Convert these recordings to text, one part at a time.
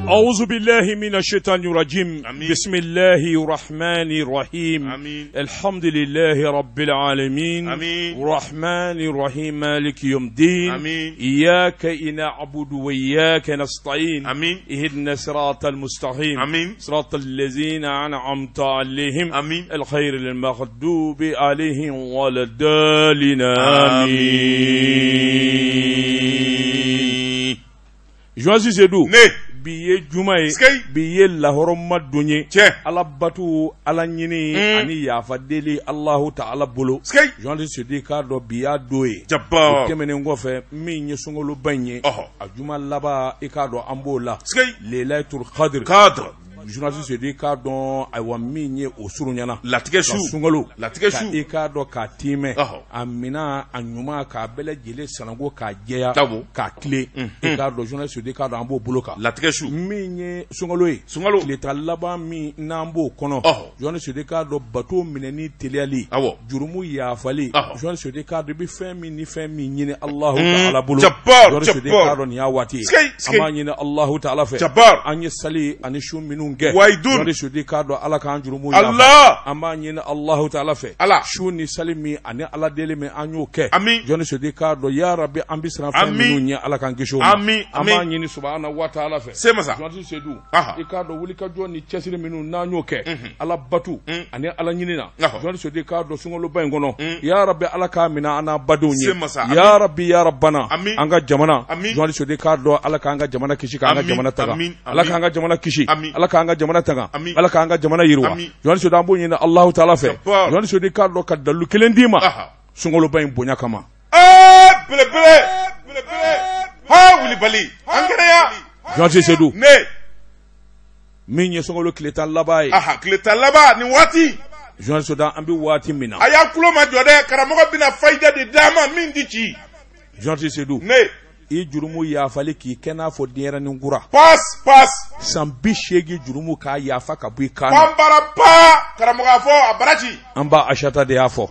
أعوذ بالله من الشيطان الرجيم. بسم الله الرحمن الرحيم. الحمد لله رب العالمين. الرحمن الرحيم مالك يوم الدين. إياك نعبد وإياك نستعين. اهدنا الصراط المستقيم. صراط الذين أنعمت عليهم. الخير المغضوب عليهم ولا الضالين. Joasi Sedou biye jumaye biye lahoroma donye ala batu ala nyini ani yafa deli Allahu ta'ala bolo Joasi Sedou ka do biya doye kemene ngofe min ye songolo banye ajuma laba e ka do ambola Lailatul Qadr Journaliste se dit ka don aywa minye osurunyana latige shu e ka do ka time amina anyuma ka bele jele sanango ka jeya ka kle e ka do journaliste se dit ka do ambo boloka latige shu minye sungalo le talaba mi nambo kono journaliste se dit ka do bato mineni teliali jurumu ya fali journaliste se dit ka do bi femi ni femi nyine Allahu ta'ala bolo journaliste se dit ka do ya wati amanyine Allahu ta'ala fe anye sali ani shuminu Waidun shudi kado ala kan jurumu Allah amba nyina Allahu ta'ala fe shuni salimi ani ala dele me anyo ke joni shudi kado ya rabbi ambisra fa minunya ala kan gisho amba nyini subhanahu wa ta'ala fe sema sa joni shedu ikado wuli ka joni chesire minu nanyo ke ala batu ani ala nyinina joni shudi kado sungolo bangono ya rabbi ala ka mina ana badunye ya rabbi ya rabbana anga jamana joni shudi kado ala ka anga jamana kishi ka anga jamana taga ala ka anga jamana kishi ala ka anga jamana tanga ala ka anga jamana yirwa yoni so dambo nyina Allah ta'ala fe yoni so de kaddo kaddalu kelendima sungolo bayin bonya kama bele ha wuli bali angere ya yoni sedu ne minye sungolo kletan labai kletan laba ni wati yoni so da ambi wati mina aya kulo ma jode karamogo bina faida de dama mindici yoni sedu ne I jurumu ya fali ki kena fo diera ngura pass sambi shegi jurumu ka ya fa ka bui kana pambara pa karamuga fo abarachi amba ashata de afo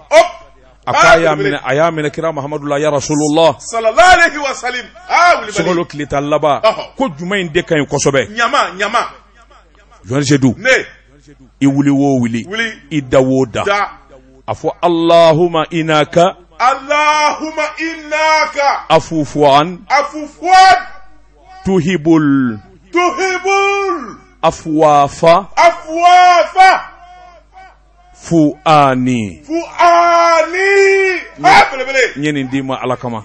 akaya min ayamina kira Muhammadullah ya Rasulullah sallallahu alaihi wasallam wuli bali solo klita laba ko jumain de kan kosobe nyama joni jedu ne I wuli wo wuli I dawo da afo Allahumma inaka afufuan tuhibul afwafa fuani nyeni ndima alakama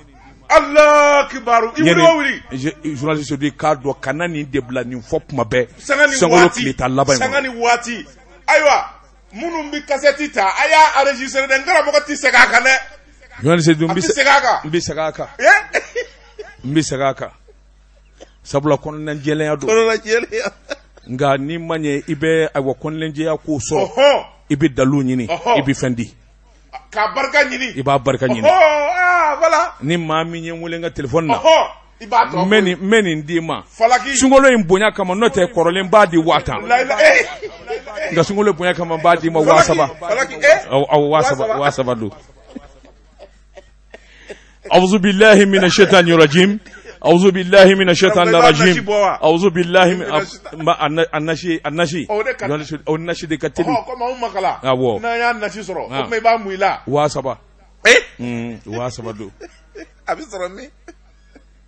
Allah kibaru ibulawiri journaliste de cadre kanani debla ni fop mabe sangolo klita laba sangani wati aywa munum bi cassette ta aya enregistrer de ngara moko sega kane Yohani Seydou mbisagaka sabula kono njele ya do nga ni manye ibe awo kono nje ya ko so ibe dalu nyini ibe fendi ka barka nyini iba barka nyini voilà ni mami nyemule nga telephone na meni ndima sungolo imbonya kama note korole mbadi wata nga sungolo imbonya kama mbadi ma wasaba wasaba do أعوذ بالله من الشيطان الرجيم أعوذ بالله من الشيطان الرجيم أعوذ بالله من النشي أو النشي دي كتلي أوه نايا النشي سرو كم يبغى مويلا واسبا واسبا دو أبي سرني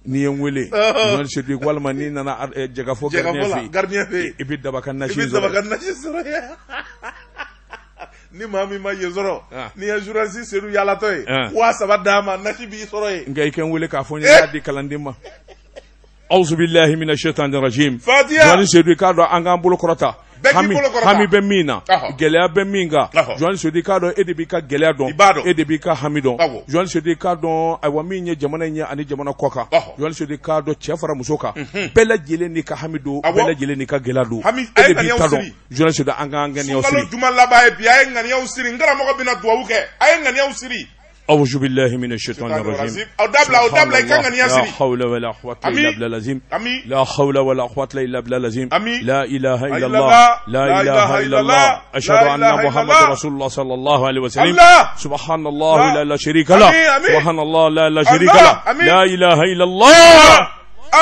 نيمولي النشي دي قال ماني نانا جعفو غرنيه في إبيد دبكان النشي سرو ni mami ma yezoro ni journaliste seru yala toy wa sabadama nashi bi soro e ngay ken wele ka fo nya di kalandima auzu billahi minash shaitanir rajim jani sedu ka do anga mbulu korota hami be mina gelea be minga jani sedu ka do edebi ka gelea don edebi ka hamidon jani sedu ka do aywa minye jamana nya ani jamana koka jani sedu ka do chefara musoka bela jele ni ka hamido bela jele ni ka gelado edebi ka do jani sedu anga ngani osiri juma laba e biya ngani osiri ngara moko bina duwuke ay ngani osiri أعوذ بالله من الشيطان الرجيم لا حول ولا قوة إلا بالله العظيم لا حول ولا قوة إلا بالله العظيم لا إله إلا الله لا إله إلا الله أشهد أن محمد رسول الله صلى الله عليه وسلم سبحان الله لا شريك له سبحان الله لا شريك له لا إله إلا الله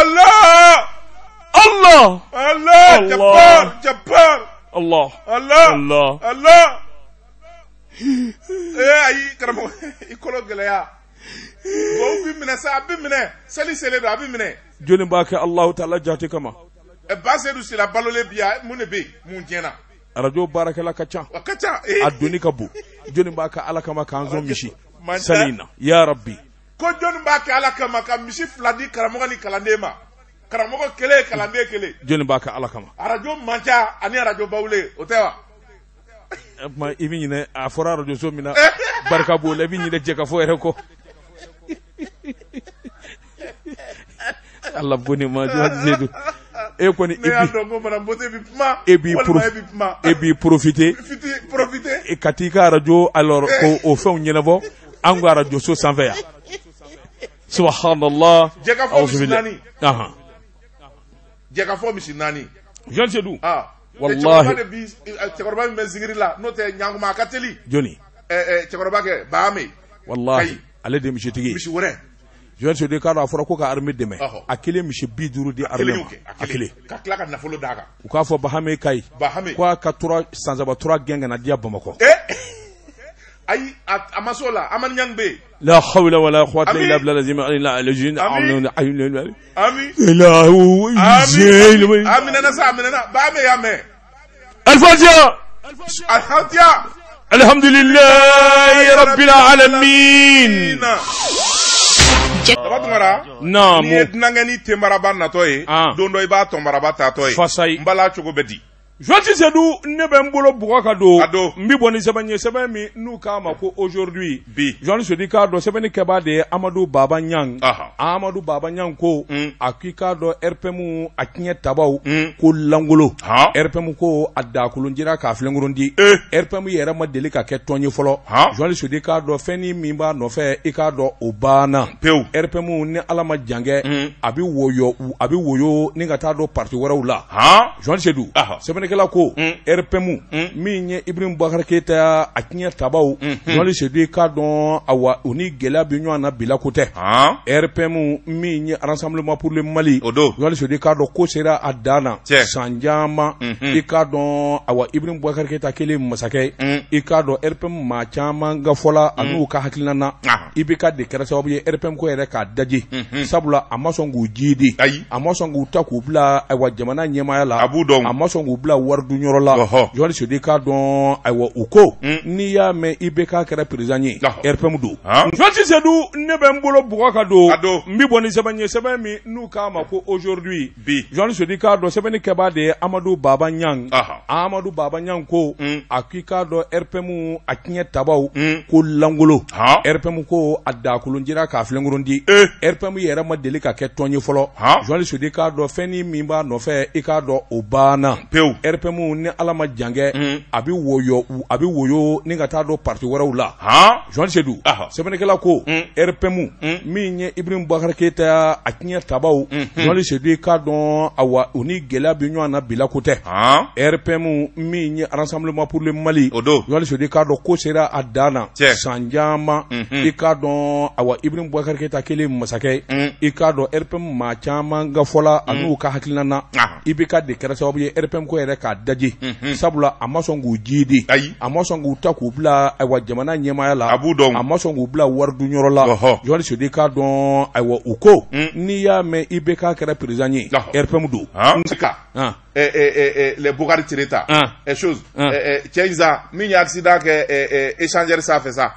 الله Allah Allah Jabbar Jabbar Allah Allah Allah Allah ayi karamo ikolo geleya go bi mine sa abi mine sali sele do abi mine joni baka Allah ta'ala jati kama e base du sila balole biya mun be mun jena radio barakala kacha aduni kabu joni baka ala kama kanzo mishi salina ya rabbi ko joni baka ala kama ka mishi fladi karamo ni kalandema karamo kele kalande kele joni baka ala kama radio manja ani radio bawle otewa ma ibi nyine a fora radio so mina barka bo le bi nyine jeka fo ere ko Allah boni ma jo zedu e ko ni ebi profiter e katika radio alors ko o fon nyina bo ango radio so 120 subhanallah jeka fo misinani aha jeka fo misinani jean sedou wallahi Cekoroba mi zingiri la no te nyanguma kateli joni Cekoroba ke baame wallahi ale de mishi tigi mishi wore je se de kala fora ko ka arme deme akile mishi biduru di arme akile ka kla ka nafolo daga u ka fo bahame kai kwa ka tura sanzaba tura genga na dia bamako ay amasola aman nyangbe la hawla wala quwwata illa billah lazim illa alajin amna amin ilahu amin na sa amin na ba me ya me al-fatiha al-fatiha alhamdulillahi rabbil alamin Tabatungara naam ni nangani tembaraba na toy dondo iba tombaraba ta toy mbala chogo bedi Joati Sedou ne be mbolo buka do mbi boni sebanye sebemi nu kama ko aujourd'hui Jean se dit ka do sebeni keba de Amadou Baba Nyang Amadou Baba Nyang ko akika do RPM akinye tabaw ko langolo RPM ko adda kulunjira ka flengurundi RPM yera ma deli ka ke tonye folo Jean se dit ka do feni mimba no fe ika do obana RPM ne alama jange abi woyo ni ngata do parti wara ula Jean Sedou sebeni kala ko RPM minye Ibrahim Bakar Keita akinya tabaw wali sedi ka don awa oni gela binyo na bila kote RPM minye Rassemblement pour le Mali wali sedi ka don ko sera adana sanjama ika don awa Ibrahim Bakar Keita kele masake ika don RPM ma chama ngafola anu ka hakilana ibika de kera sababu ye RPM ko ere ka daji sabula amasongu jidi amasongu takubla awa jamana nyema la amasongu bla wardu nyoro la joli se de ka don aywa uko ni ya me ibeka kera president RPM do joli se do ne be mbolo buka do mbi boni sebemi nu kama ko aujourd'hui joli se de ka do sebeni keba de Amadou Baba Nyang Amadou Baba Nyang ko akika do RPM akinye tabaw ko langolo RPM ko adda kulunjira ka flengurundi RPM yera ma deli ka ke tonye folo joli se de ka do feni mimba no fe ika do obana RPM ne alama jange abi woyo ni ngata do parti wara ula Jean Sedou sebene kala ko RPM minye Ibrahim Bakar Keita akinya tabaw Jean Sedou ka don awa oni gela binyo na bila kote RPM minye Rassemblement pour le Mali Jean Sedou ka do ko sera adana sanjama ika don awa Ibrahim Bakar Keita kele masake ika do RPM ma chama ngafola anu ka hakilana ibika de kera sababu ye RPM ko ere ka daji sabula amasongu jidi amasongu takubla aywa jamana nyema la amasongu bla wardu nyoro la joli se de ka don aywa uko ni ya me ibeka kera president RPM do les Bokari Tireta et chose Tienza mini accident que échangeur ça fait ça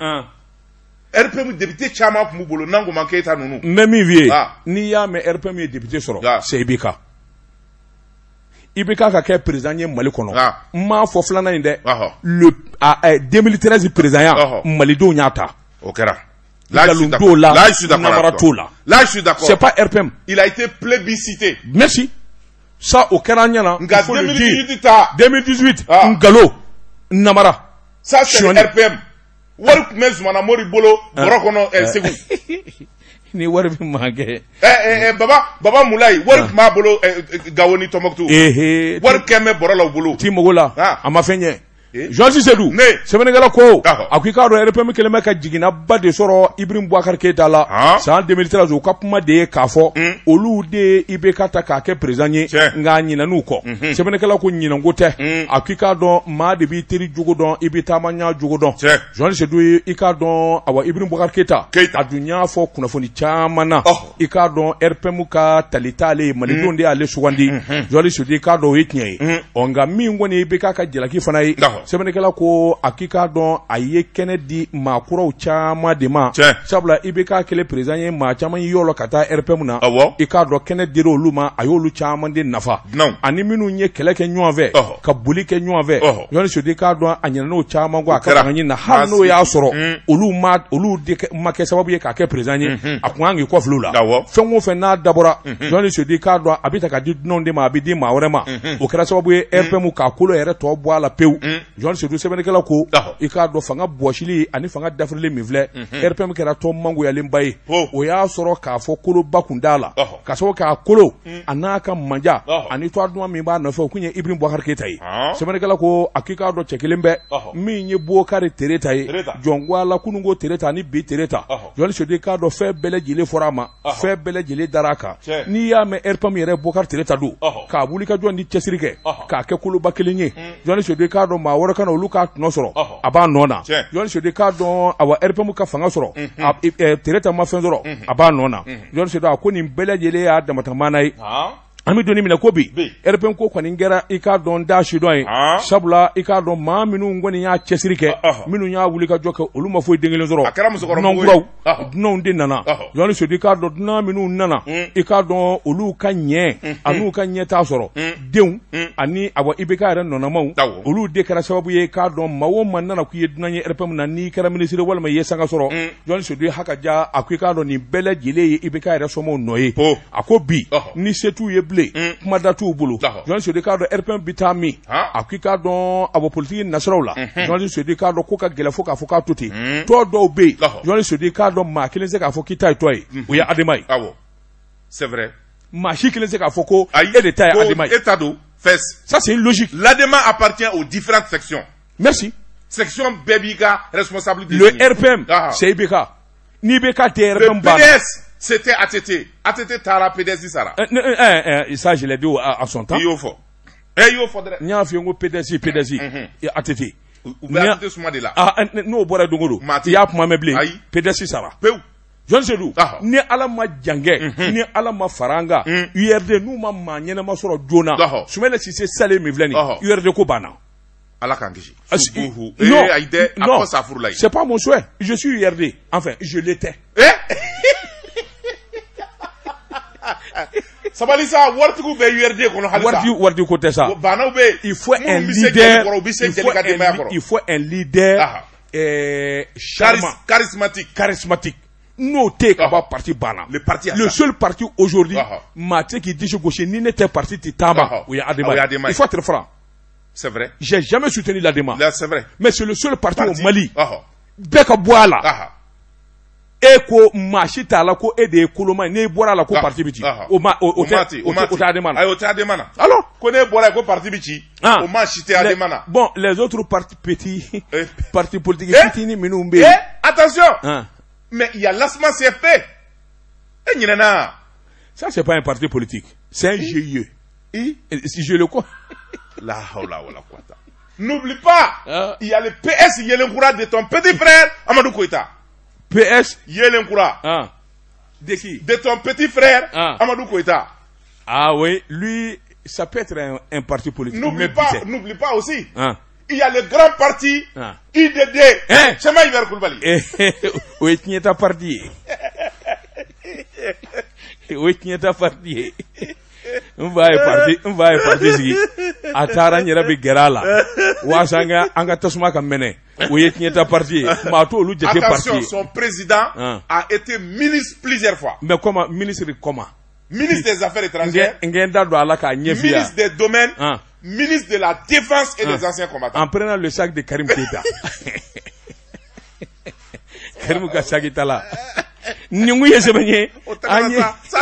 RPM député chama pour bolo nango manqueta nunu même vie ni ya me RPM député soro c'est ibeka Ibeka ka ke président Mali kono ma fo flana inde le 2013 président Mali do nyata okera là je suis d'accord c'est pas RPM il a été plébiscité merci ça okera nyana 2018 ngalo namara ça c'est RPM work mes mana mori bolo borokono segu ni wari bi mage baba mulai work ma bolo gawoni tomoktu work keme borola bolo ti mogola ama fenye Jean Sedou sɛbɛnnikɛla ko a ko i k'a dɔn RPM kɛlen bɛ ka jiginaba de sɔrɔ Ibrahim Boubacar Keita la san 2013 o ka kuma de ye k'a fɔ olu de IBK ta k'a kɛ président ye nka ɲinɛn'u kɔ sɛbɛnnikɛla ko ɲinɛnko tɛ a ko i k'a dɔn maa de b'i teri jogo dɔn i bɛ taama ɲa jogo dɔn Jean Sedou ye i k'a dɔn awa Ibrahim Boubacar Keita a dun y'a fɔ kunnafoni caman na i k'a dɔn RPM ka talita ale ye malidenw de y'ale sugandi Jean Sedou i k'a dɔn o ye tiɲɛ ye nka min kɔni IBK ka jalaki fana ye sɛbɛnnikɛla ko a k'i k'a dɔn a ye kɛnɛ di maakɔrɔw caman de ma sabula IBK kɛlen président ye maa caman y'i yɔlɔ ka taa RPM na i k'a dɔn kɛnɛ dira olu ma a y'olu caman de nafa ani minnu ye kɛlɛ kɛ ɲɔgɔn fɛ ka boli kɛ ɲɔgɔn fɛ Jean Sedou i k'a dɔn a ɲinɛn'o caman kɔ a ka fanga ɲini na hali n'o y'a sɔrɔ olu ma kɛ sababu ye k'a kɛ président ye a kun kan k'i kɔfilɛ u la fɛn o fɛn n'a dabɔra Jean Sedou i k'a dɔn a bɛ ta ka di dunanw de ma a bɛ di maa wɛrɛ ma o kɛra sababu ye RPM k'a kolo yɛrɛ tɔ bɔ a la pewu Jean Sedou sɛbɛnnikɛla ko i k'a dɔn fanga bɔsili ani fanga dafirilen min filɛ RPM kɛra tɔn mangoyalenba ye o y'a sɔrɔ k'a fɔ koloba kun t'a la ka sababu k'a kolo a n'a ka manja ani tɔgɔ duman min b'a nɔfɛ o kun ye Ibrahim Boubacar Keita ye sɛbɛnnikɛla ko a k'i k'a dɔn cɛ kelen bɛ min ye Bokari Tereta ye jɔnguala kunungo Tereta ani bi Tereta Jean Sedou i k'a dɔn fɛn bɛɛ lajɛlen fɔra a ma fɛn bɛɛ lajɛlen dara a kan n'i y'a mɛn RPM yɛrɛ Bokari Tereta don k'a wuli ka jɔ ni cɛsiri kɛ k'a kɛ koloba kelen ye Jean Sedou i k'a dɔn maa wɛrɛ ka na olu k'a tɔnɔ sɔrɔ a b'a nɔ na Jean Sedou i k'a dɔn awa RPM ka fanga sɔrɔ Tereta ma fɛn sɔrɔ a b'a nɔ na Jean Sedou a ko nin bɛɛ lajɛlen y'a damatɛmana ye an bɛ donni minɛ ko bi RPM ko kɔni kɛra i k'a dɔn da sidɔn ye sabula i k'a dɔn maa minnu kɔni y'a cɛsiri kɛ minnu y'a wuli ka jɔ kɛ olu ma foyi den kelen sɔrɔ dunanw dunanw de nana Jean Sedou i k'a dɔn dunan minnu nana i k'a dɔn olu ka ɲɛ an'u ka ɲɛ t'a sɔrɔ denw ani awa IBK yɛrɛ nɔnamaw olu de kɛra sababu ye k'a dɔn maa o maa nana k'i ye dunan ye RPM na n'i kɛra minisiri walima i ye sanga sɔrɔ Jean Sedou i haka ja a ko i k'a dɔn nin bɛɛ lajɛlen ye IBK yɛrɛ somɔgɔw nɔ ye a ko bi ni se t'u ye bilen kuma da t'u bolo Jean Sedou i k'a dɔn RPM bi taa min a ko i k'a dɔn awa politiki nasiraw la Jean Sedou i k'a dɔn ko ka gɛlɛ fo k'a fɔ k'a to ten tɔ dɔw bɛ yen Jean Sedou i k'a dɔn maa kelen se k'a fɔ k'i ta ye tɔ ye o ye Adama ye c'est vrai maa si kelen se k'a fɔ ko e de ta ye Adama ye ça c'est une logique l'Adama appartient aux différentes sections merci section bɛɛ b'i ka responsabilité le RPM c'est IBK ni IBK tɛ RPM banna c'était ATT taara PDS sara ça je l'ai dit à son temps i y'o fɔ dɛ n y'a f'i ye n ko PDS ATT u bɛ ATT suma de la n'o bɔra don o don i y'a kuma mɛn bilen PDS sara pewu Jean Sedou ni Ala ma jangɛ ni Ala ma fara an kan URD n'u ma maa ɲɛnama sɔrɔ joona Soumaïla Cissé salen min filɛ nin URD ko banna Ala k'an kisi non c'est pas mon souhait je suis URD enfin je l'étais sabali sa wartigiw bɛ URD kɔnɔ halisa warti ko tɛ sa banaw bɛ il faut un leader il faut un leader charismatique n'o tɛ ka bɔ parti banna le seul parti aujourd'hui maa tɛ k'i disi gosi ni ne tɛ parti tɛ taama o ye Adama ye il faut être franc c'est vrai j'ai jamais soutenu l'Adama c'est vrai mais c'est le seul parti au Mali bɛɛ ka bɔ a la e ko maa si t'a la ko e de ye koloma ye n'e bɔra a la ko parti bɛ ci o tɛ Adama na o tɛ Adama na alors ko n'e bɔra ye ko parti bɛ ci o maa si tɛ Adama na bon les autres partis petits partis politiques fitinin minnu bɛ yen attention mais il y a l'ASMA CFP e ɲinɛna ça c'est pas un parti politique c'est un GIE si je le crois la hawla wala quwwata n'oublie pas il y a le PS Yelenkura de ton petit frère Amadou Koïta PS Yelenkura de qui de ton petit frère Amadou Koïta ah oui lui ça peut être un parti politique n'oublie pas aussi il y a le grand parti IDD Chema Iber Koulibaly oui tiɲɛta parti oui tiɲɛta parti n fa ye parti sigi a taara n yɛrɛ bɛ gɛrɛ a la waasa an ka tasuma ka mɛnɛ o ye tiɲɛta parti ye maa t'olu jate parti ye attention son président a été ministre plusieurs fois mais comment ministre ministre des affaires étrangères n kɛ n da don a la k'a ɲɛ f'i ye ministre des domaines ministre de la défense et des anciens combattants en prenant le sac de Karim Keita Karim ka sac ta la Ça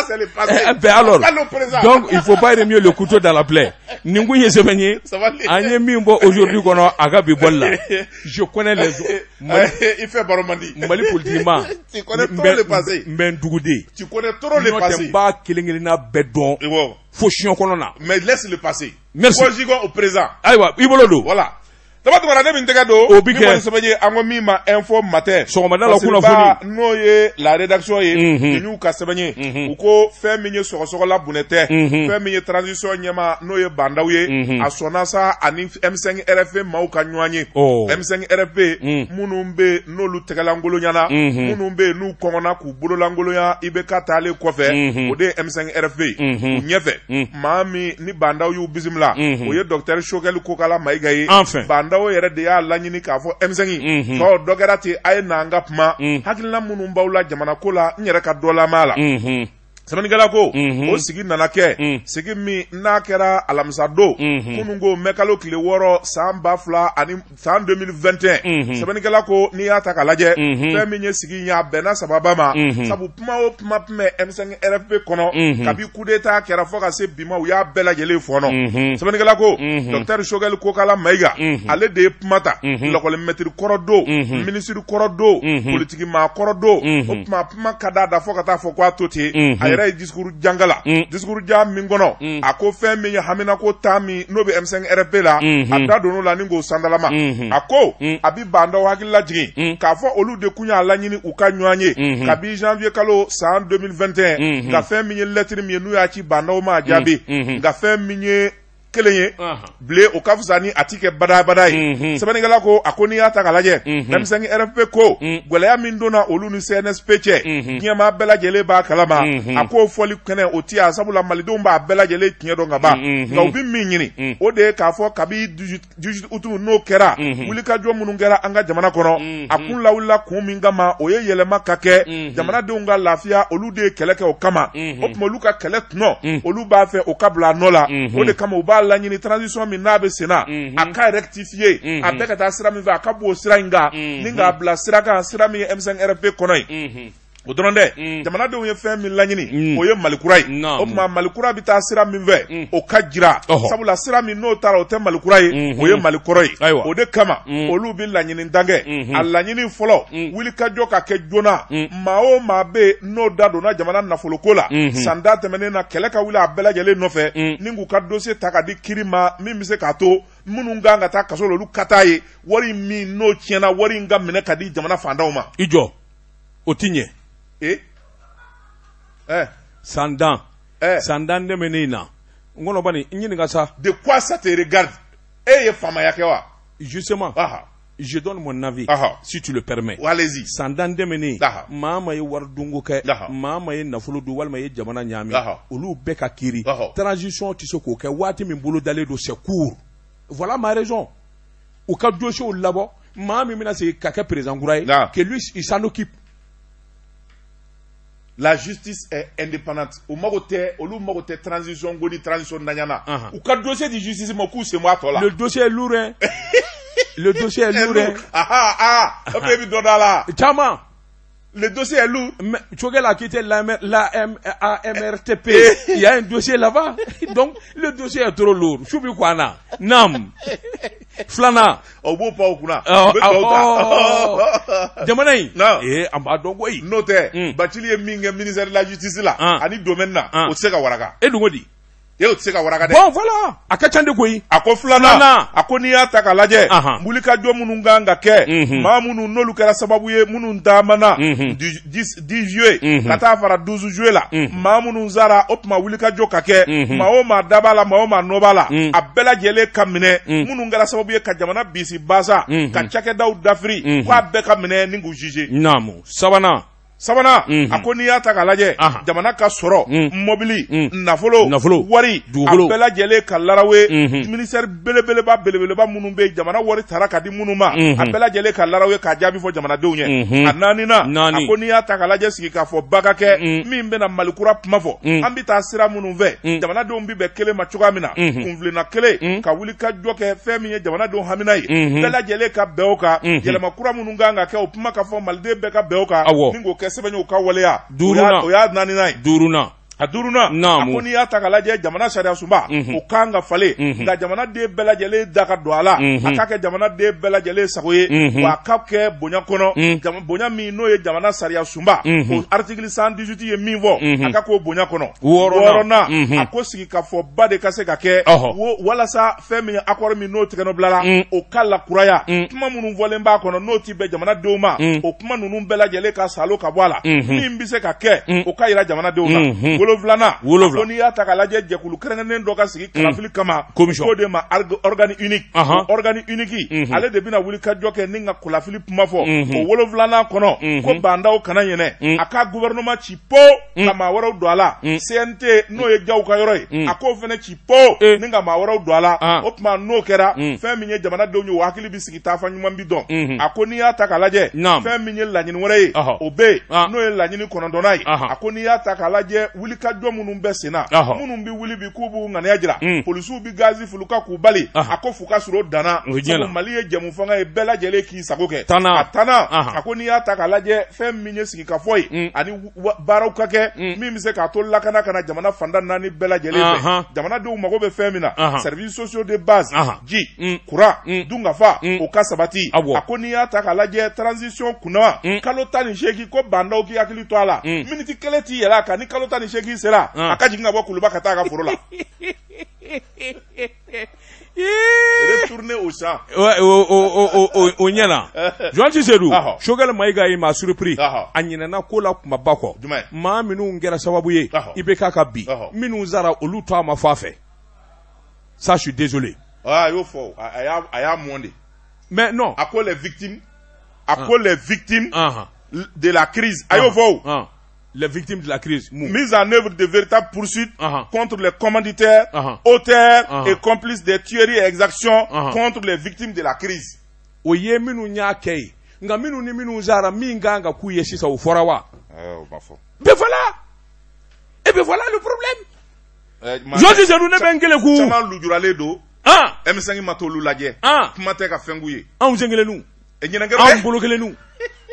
c'est le passé. Alors, donc il faut pas remuer le couteau dans la plaie. Aujourd'hui je connais les il fait baromandi. Mali politiquement. Tu connais trop le passé. Tu connais trop le passé. Mais laisse le passé. Merci. Au présent. Voilà. Info matin. La rédaction est nous kasabanye ou ko fait minye soko la bunete fait minye transition nyama noye bandawe asonasa ani M5 RFP mau kanywanye M5 RFP munumbe no lu tegalangolo nyana munumbe nu kongona ku bololangolo ya ibeka tale kofe ode M5 RFP nyefe mami ni bandaw yu bizimla oye docteur Choguel Kokala maigaye bandaw yere de ya lanyini ka fo M5 so dogerati ay nanga pma hakilna munumba ula jamana kola nyere ka dola mala Samanigala ko o sigi nanake sigi mi nakera alamsado kunungo mekalo kile woro samba fla ani san 2021 Samanigala ko ni ataka laje feminye sigi nya bena sababama sabu puma o puma pme M5 RFP kono kabi kudeta kera foka se bima u ya bela jele fono Samanigala ko Dr Choguel Kokala maiga ale de pumata lokole metri korodo ministre korodo politique ma korodo o puma kada da foka ta fokwa toti discours jangala discours jam mingono ako fe mi hamina ko tami no be M5 RFP la ada dono la ningo sandalama ako abi banda wagila jigi ka fo olu de kunya la nyini ukanywanye kabi janvier kalo san 2021 ga fe mi lettre mi nu ya ci banda o ma jabi ga fe mi kelenye ble o kafusani atike badai Sabanigala ko akoni ata kalaje M5 RFP ko gwelaya mindona olu ni CNSP che nyama bela jele ba kalama ako foli kene otia sabula malido mba bela jele kinyedo ngaba nga ubi minyini ode ka fo kabi jujit utu no kera wulika jo munungera anga jamana kono akun lawula kumingama oye yelema kake jamana de unga lafia olu de keleke okama opmoluka kelet no olu ba fe okabla nola ode kama uba la nyini transition mi nabe sena aka rectifier abeka ta sira mi va akabo sira inga ninga bla sira ka sira mi M5 RFP konoi Odronde jamana de uye fe mi la nyini oye malikurai opma malikura bita sira mi ve o kajira sabula sira mi no tara o te malikurai oye malikoroi ode kama olu bi la nyini ndange alla nyini folo wili kajo ka ke jona mao mabe no dado na jamana na folokola sanda temene na keleka wila abela jele nofe ningu ka dossier takadi kirima mi se ka to mununga ngata kasolo lu kataye wari mi no tiena wari nga mene kadi jamana fandawma ijo otinye Sandan Sandan de menina ngono bani nyini ngasa de quoi ça te regarde ye fama yakewa justement je donne mon avis si tu le permets allez-y Sandan de meni mama ye wardungu ke mama ye nafulu du walma ye jamana nyami olu beka kiri transition tisoko ke wati min bolo d'aller de secours voilà ma raison au cas dossier au labo mama mina c'est kaka président Gouraye que lui il s'en occupe. La justice est indépendante. Au magote transition goni transition nanyana. Ou quand dossier de justice moku c'est moi toi là. Le dossier est lourd hein. Le dossier est lourd hein. Baby dodala. Chama. Le dossier est lourd. Choguel a quitté la MRTP. Il y a un dossier là-bas. Donc le dossier est trop lourd. Choubi kwana. Nam. Flana. Obo pa okuna. Demanai. Ambadongoi. Note. Bachili minge ministère de la justice là. Ani domaine là. Otseka waraka. Edungodi. Otseka waraka de. Bon voilà. Akachande koi. Ako flana. Ako ni ataka laje. Mulika jo mununganga ke. Ma munu no lukera sababu ye munu ndamana. 10 juillet. Kata fara 12 juillet la. Ma munu zara opma wulika jo kake. Maoma dabala maoma nobala. Abela jele kamine. Munu ngara sababu ye kajamana bisi baza. Kachake daou dafri. Kwa beka mine ningu jije. Namu. Sabana akoni ata kalaje jamana ka soro mobili nafolo wari abela jele kalarawe ministère belebeleba munumbe jamana wari taraka di munuma abela jele kalarawe ka jabi fo jamana dewnye ananina akoni ata kalaje sigi ka fo bagake mimbe na malikura pmafo ambita sira munumve jamana deumbi be kele machuka mina kunvle na kele ka wuli ka joke femi jamana deum haminai bela jele ka beoka jele makura mununga ngake opma ka fo malde be ka beoka ningo kɛ sɛbɛn u ka waleya o y'a naani n'a ye a duruna a ko n'i y'a ta ka lajɛ jamana sariya sunba o kan ka falen nka jamanaden bɛɛ lajɛlen da ka don a la a ka kɛ jamanaden bɛɛ lajɛlen sago ye wa a ka kɛ bonya kɔnɔ bonya min n'o ye jamana sariya sunba o article 118 ye min fɔ a ka k'o bonya kɔnɔ wɔɔrɔnan a ko sigikafɔba de ka se ka kɛ walasa fɛn min accord min n'o tigɛ bilala o ka lakuraya kuma minnu fɔlen b'a kɔnɔ n'o ti bɛn jamanadenw ma o kuma ninnu bɛɛ lajɛlen ka salo ka bɔ a la min bɛ se ka kɛ o ka yira jamanadenw na wolonwula ko n'i y'a ta ka lajɛ jɛkulu kɛrɛnkɛrɛnnen dɔ ka sigi kalafili kama k'o de ma organe unique organe unique ale de bɛna wuli ka jɔ kɛ ni ka kalafili kuma fɔ o wolonwula kɔnɔ ko bandaw kana ɲɛnɛ a ka gouvernement ci po ka maa wɛrɛw don a la CNT n'o ye jaw ka yɔrɔ ye a k'o fɛnɛ ci po ni ka maa wɛrɛw don a la o tuma n'o kɛra fɛn min ye jamanadenw ye o hakili bɛ sigi taafa ɲuman bi dɔn a ko n'i y'a ta ka lajɛ fɛn min ye laɲini wɛrɛ ye o bɛ yen n'o ye laɲini kɔnɔntɔnnan ye a ko n'i y'a ta ka lajɛ wuli ka jɔ minnu bɛ senna minnu bɛ wuli bi k'u b'u ŋaniya jira polisiw bɛ gazi fuluka k'u bali a ko f'u ka sɔrɔ o danna sabu mali ye jɛmu fanga ye bɛɛ lajɛlen k'i sago kɛ a tanna a ko n'i y'a ta k'a lajɛ fɛn min ye sigikafɔ ye ani baaraw ka kɛ min bɛ se k'a to lakana ka na jamana fanda naani bɛɛ lajɛlen fɛ jamanadenw mago bɛ fɛn min na services sociaux de base ji courant dunkafa o ka sabati a ko n'i y'a ta k'a lajɛ transition kunna kalo 18 ko bandaw k'i hakili to a la miniti kelen t'i yɛlɛ a kan ni kalo 18 sera a ka jigin ka bɔ kuluba ka taa a ka foro la retourner au champ o ɲɛna Joanti Seydou Choguel Mayiga ye maa surpris a ɲinɛna ko la kumaba kɔ maa minnu kɛra sababu ye i bɛ k'a ka bi minnu zara olu to a ma fɔ a fɛ ça je suis désolé a y'o fɔ a y'a mɔn de mais non a ko les victimes de la crise a y'o fɔ les victimes de la crise. Mise en œuvre de véritables poursuites contre les commanditaires, auteurs et complices des tueries et exactions contre les victimes de la crise. Oye minu nyake, nga minu ni minu zara minga nga kuye sisa ufora wa. Ben voilà. Et ben voilà le problème. Je dis je nous ne bengele ku. Chama lujurale do. M5 matolu laje. Kuma te ka fenguye. An jengele nu. E nyina ngere. An bolokele nu.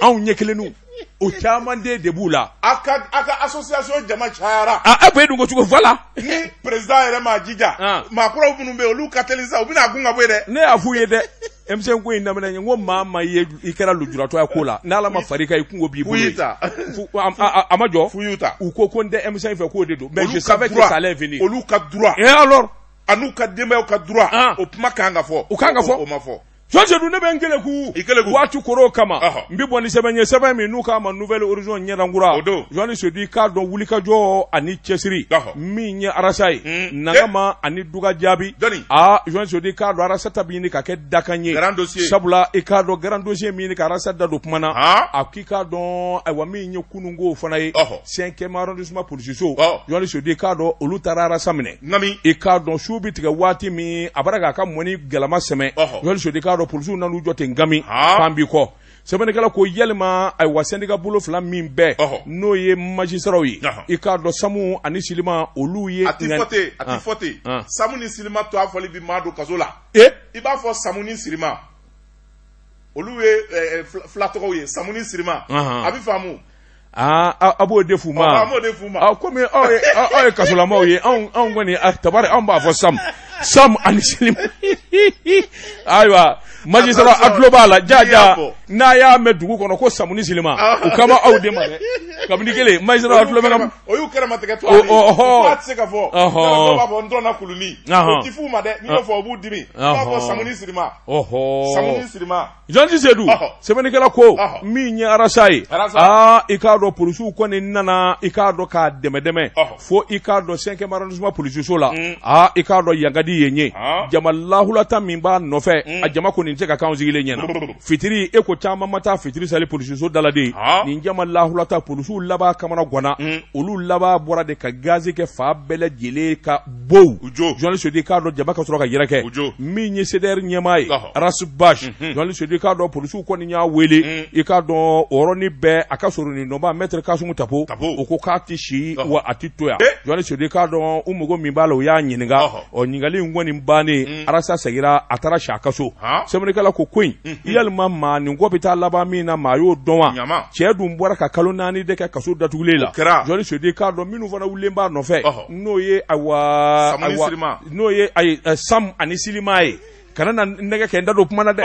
An nyekele nu. O caman de debu la aka association jama chara a be dungo tugo voilà ni président yɛrɛ ma jija ma kuraw minnu bɛ olu ka teli sa u bɛna gun ka bɔ ye dɛ ne y'a f'u ye dɛ emisɛn ko in daminɛ ye n ko maa ye i kɛra lujuratɔ ye ko la n'ala ma fari ka i kungo b'i bolo a ma jɔ u ko n tɛ emisɛn fɛ k'o de don mais je savais que ça allait venir olu ka droit et alors an'u ka denbayaw ka droit o kuma kan ka fɔ o kan ka fɔ o ma fɔ Joanti ne bɛ n kele ku waati koro kama n bɛ bɔ ni sɛbɛn ye sɛbɛn min n'u k'a ma nouvelle horizon ɲɛdankura Joanti Sedi k'a dɔn wulikajɔ ani cɛsiri min ye arasa ye nagama ani duga jaabi Joanti Sedi k'a dɔn arasa ta bɛ ɲini ka kɛ dakan ye sabula i k'a dɔn grand dossier min ɲini ka arasa da don kuma na a k'i k'a dɔn ayiwa min ye kununko fana ye 5e arrondissement policiso Joanti Sedi k'a dɔn olu taara arasa minɛ i k'a dɔn su bɛ tigɛ waati min a bɛra k'a ka mɔni galama sɛmɛ Joanti Sedi k'a dɔn polisiw nanu jɔ ten gami fan bi kɔ sɛbɛnnikɛla ko yalima ayiwa syndicat bolo fila min bɛɛ n'o ye magistraw ye i k'a dɔn Samu ani Silima olu ye a ti fɔ ten Samu ni Silima to a fɔli bi maa don kaso la i b'a fɔ Samu ni Silima olu ye fila tɔgɔw ye Samu ni Silima a bɛ faamu a b'o de f'u ma komi aw ye kasolamaw ye anw kɔni tabari anw b'a fɔ Sam ani Silima ayiwa magistrat a tulo b'a la jaja n'a y'a mɛn dugu kɔnɔ ko Samu ni Silima o kama aw de ma dɛ kabini kelen magistrat a tulo bɛ ka o y'u kɛrɛmatigɛ to a tɛ se ka fɔ b'a fɔ n dɔrɔnna kuluni o ti f'u ma dɛ n'i y'o fɔ o b'u dimi b'a fɔ Samu ni Silima Samu ni Silima Joanti Seydou sɛbɛnnikɛla ko min ye arasa ye i k'a dɔn polisiw kɔni nana i k'a dɔn k'a dɛmɛ fo i k'a dɔn 5e arrondissement policiso la i k'a dɔn yankadi ye ɲɛ jama lahulata min b'a nɔfɛ a jama kɔni tɛ se ka k'anw sigilen ɲɛna fitiri e ko caman ma taa fitiri sali policiso daladen nin jama lahulata polisiw laban kamana ganna olu laban bɔra de ka gazi kɛ fa bɛɛ lajɛlen ka bow Joanti Sedi k'a dɔn jama ka sɔrɔ ka yɛrɛ kɛ min ye CDR ɲɛmaa ye Rasu Bash Joanti Sedi k'a dɔn polisiw kɔni y'a wele i k'a dɔn o yɔrɔnin bɛɛ a ka sɔrɔ nɔba maître Kasumu Tapo o ko k'a ti si wa a ti to yan Joanti Sedi k'a dɔn u mago min b'a la o y'a ɲininka ɲininkali ɲininkali in kɔni bannen arasa segira a taara si a ka so sɛbɛnnikɛla ko in yalima maa nin ko bɛ taa laban min na maa y'o dɔn wa cɛ dun bɔra ka kalo 4 de kɛ kaso datugulen la Jɔnni Sodi k'a dɔn minnu fana wulilen b'a nɔfɛ n'o ye n'o ye Sam ani Silima ye kana na nɛgɛ kɛ n da don kuma na dɛ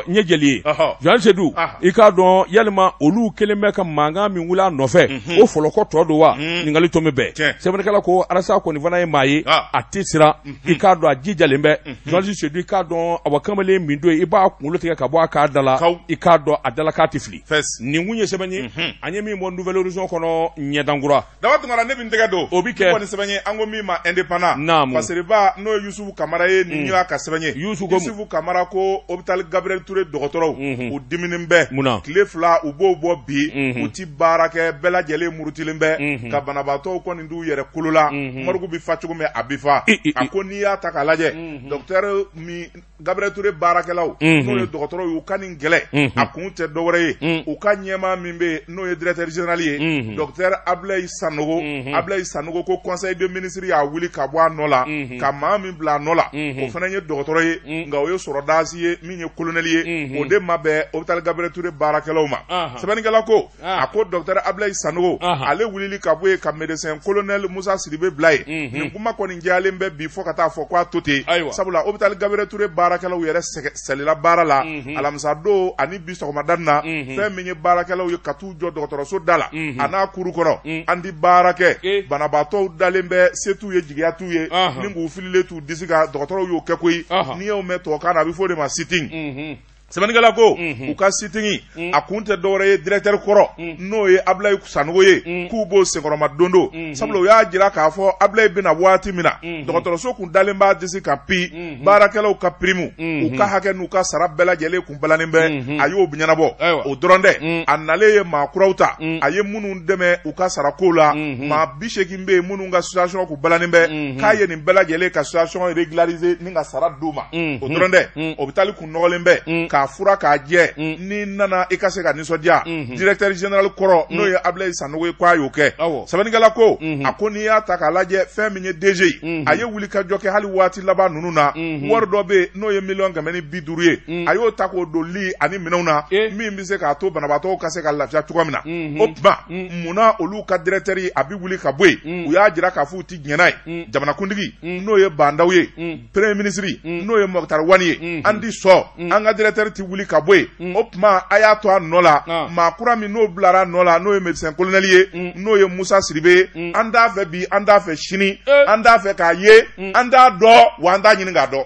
n ye jeli ye Jɔnni Sodi i k'a dɔn yalima olu kelen bɛ ka mankan min wuli a nɔfɛ o fɔlɔkɔ tɔ don wa ɲininkali to min bɛɛ sɛbɛnnikɛla ko arasa kɔni fana ye maa ye a tɛ siran i k'a dɔn a jijalen bɛ Jɔnni Sodi i k'a dɔn a wa kamalen min don i b'a kunkolo tigɛ ka bɔ a k'a da la i k'a dɔn a dala k'a tɛ fili nin kun ye sɛbɛn ye an ye min bɔ Nouvelle Horizon kɔnɔ ɲɛdankura daba tuma ne bɛ n tɛgɛ don o bi kɛ kɔni sɛbɛn ye an ko min ma indépendant Masiriba n'o ye Yusufu Kamara ye nin y'a ka sɛbɛn ye Yusufu Kamara ko hôpital Gabriel Touré dɔgɔtɔrɔw u diminen bɛ tile 2 u b'o bɔ bi u ti baara kɛ bɛɛ lajɛlen murutilen bɛ ka banabaatɔw kɔni d'u yɛrɛ kolo la morgue bi fa cogo min a bi fa a ko n'i y'a ta k'a lajɛ docteur mi Gabriel Touré baarakɛlaw n'o ye dɔgɔtɔrɔw y'u ka nin gɛlɛ a kun tɛ dɔwɛrɛ ye u ka ɲɛmaa min bɛ n'o ye directeur général ye docteur Ablaye Sanogo ko conseil de ministre y'a wuli ka bɔ a nɔ la ka maa min bila a nɔ la o fana ye dɔgɔtɔrɔ ye nka o ye sɔrɔdasi ye min ye colonel ye o de ma bɛn hôpital Gabriel Touré baarakɛlaw ma sɛbɛnnikɛla ko a ko docteur Ablaye Sanogo ale wulili ka bɔ yen ka médecin colonel Musa Sidibe bila ye nin kuma kɔni jɛyalen bɛ bi fɔ ka taa fɔ k'a to ten sabula hôpital Gabriel Touré baarakɛlaw yɛrɛ sɛlila baara la alamisa don ani bi sɔgɔmada na fɛn min ye baarakɛlaw ye ka t'u jɔ dɔgɔtɔrɔso da la a n'a kuru kɔnɔ an di baara kɛ banabaatɔw dalen bɛ se t'u ye jigiya t'u ye ni k'u fililen t'u disi kan dɔgɔtɔrɔw y'o kɛ koyi n'i y'o mɛn tubabukan na a bɛ fɔ o de ma sitting sɛbɛnnikɛla ko u ka sitting a kun tɛ dɔwɛrɛ ye directeur kɔrɔ n'o ye Ablaye Sanogo ye k'u b'o senkɔrɔma don do sabula u y'a jira k'a fɔ Ablaye bɛna waati min na dɔgɔtɔrɔso kun dalen b'a disi kan pi baarakɛlaw ka prime u ka hakɛ n'u ka sara bɛɛ lajɛlen kun balannen bɛ a y'o ɲɛnabɔ o dɔrɔn dɛ a nalen ye maa kuraw ta a ye minnu dɛmɛ u ka sarako la maa 80 bɛ yen minnu ka situation kun balannen bɛ k'a ye nin bɛɛ lajɛlen ka situation régulariser ni ka sara d'u ma o dɔrɔn dɛ hôpital kun nɔgɔlen bɛ k'a fura k'a jɛ ni nana i ka se ka nisɔndiya directeur général kɔrɔ n'o ye Ablaye Sanogo ye k'a y'o kɛ sɛbɛnnikɛla ko a ko n'i y'a ta k'a lajɛ fɛn min ye DG ye a ye wuli ka jɔ kɛ hali waati laban ninnu na wari dɔ bɛ yen n'o ye 1,50 ye a y'o ta k'o don li ani minɛnw na min bɛ se k'a to banabaatɔw ka se ka lafiya cogo min na o tuma munna olu ka directeur ye a bɛ wuli ka bɔ yen u y'a jira k'a fɔ u ti diɲɛ n'a ye jamanakuntigi n'o ye Bandaw ye premier ministre n'o ye Mokhtar Wani ye an di sɔn an ka directeur ti wuli ka bɔ yen o tuma a y'a to a nɔ la maa kura min n'o bilara a nɔ la n'o ye médecin colonel ye n'o ye Musa Sidibe an t'a fɛ bi an t'a fɛ sini an t'a fɛ k'a ye an t'a dɔn wa an t'a ɲini k'a dɔn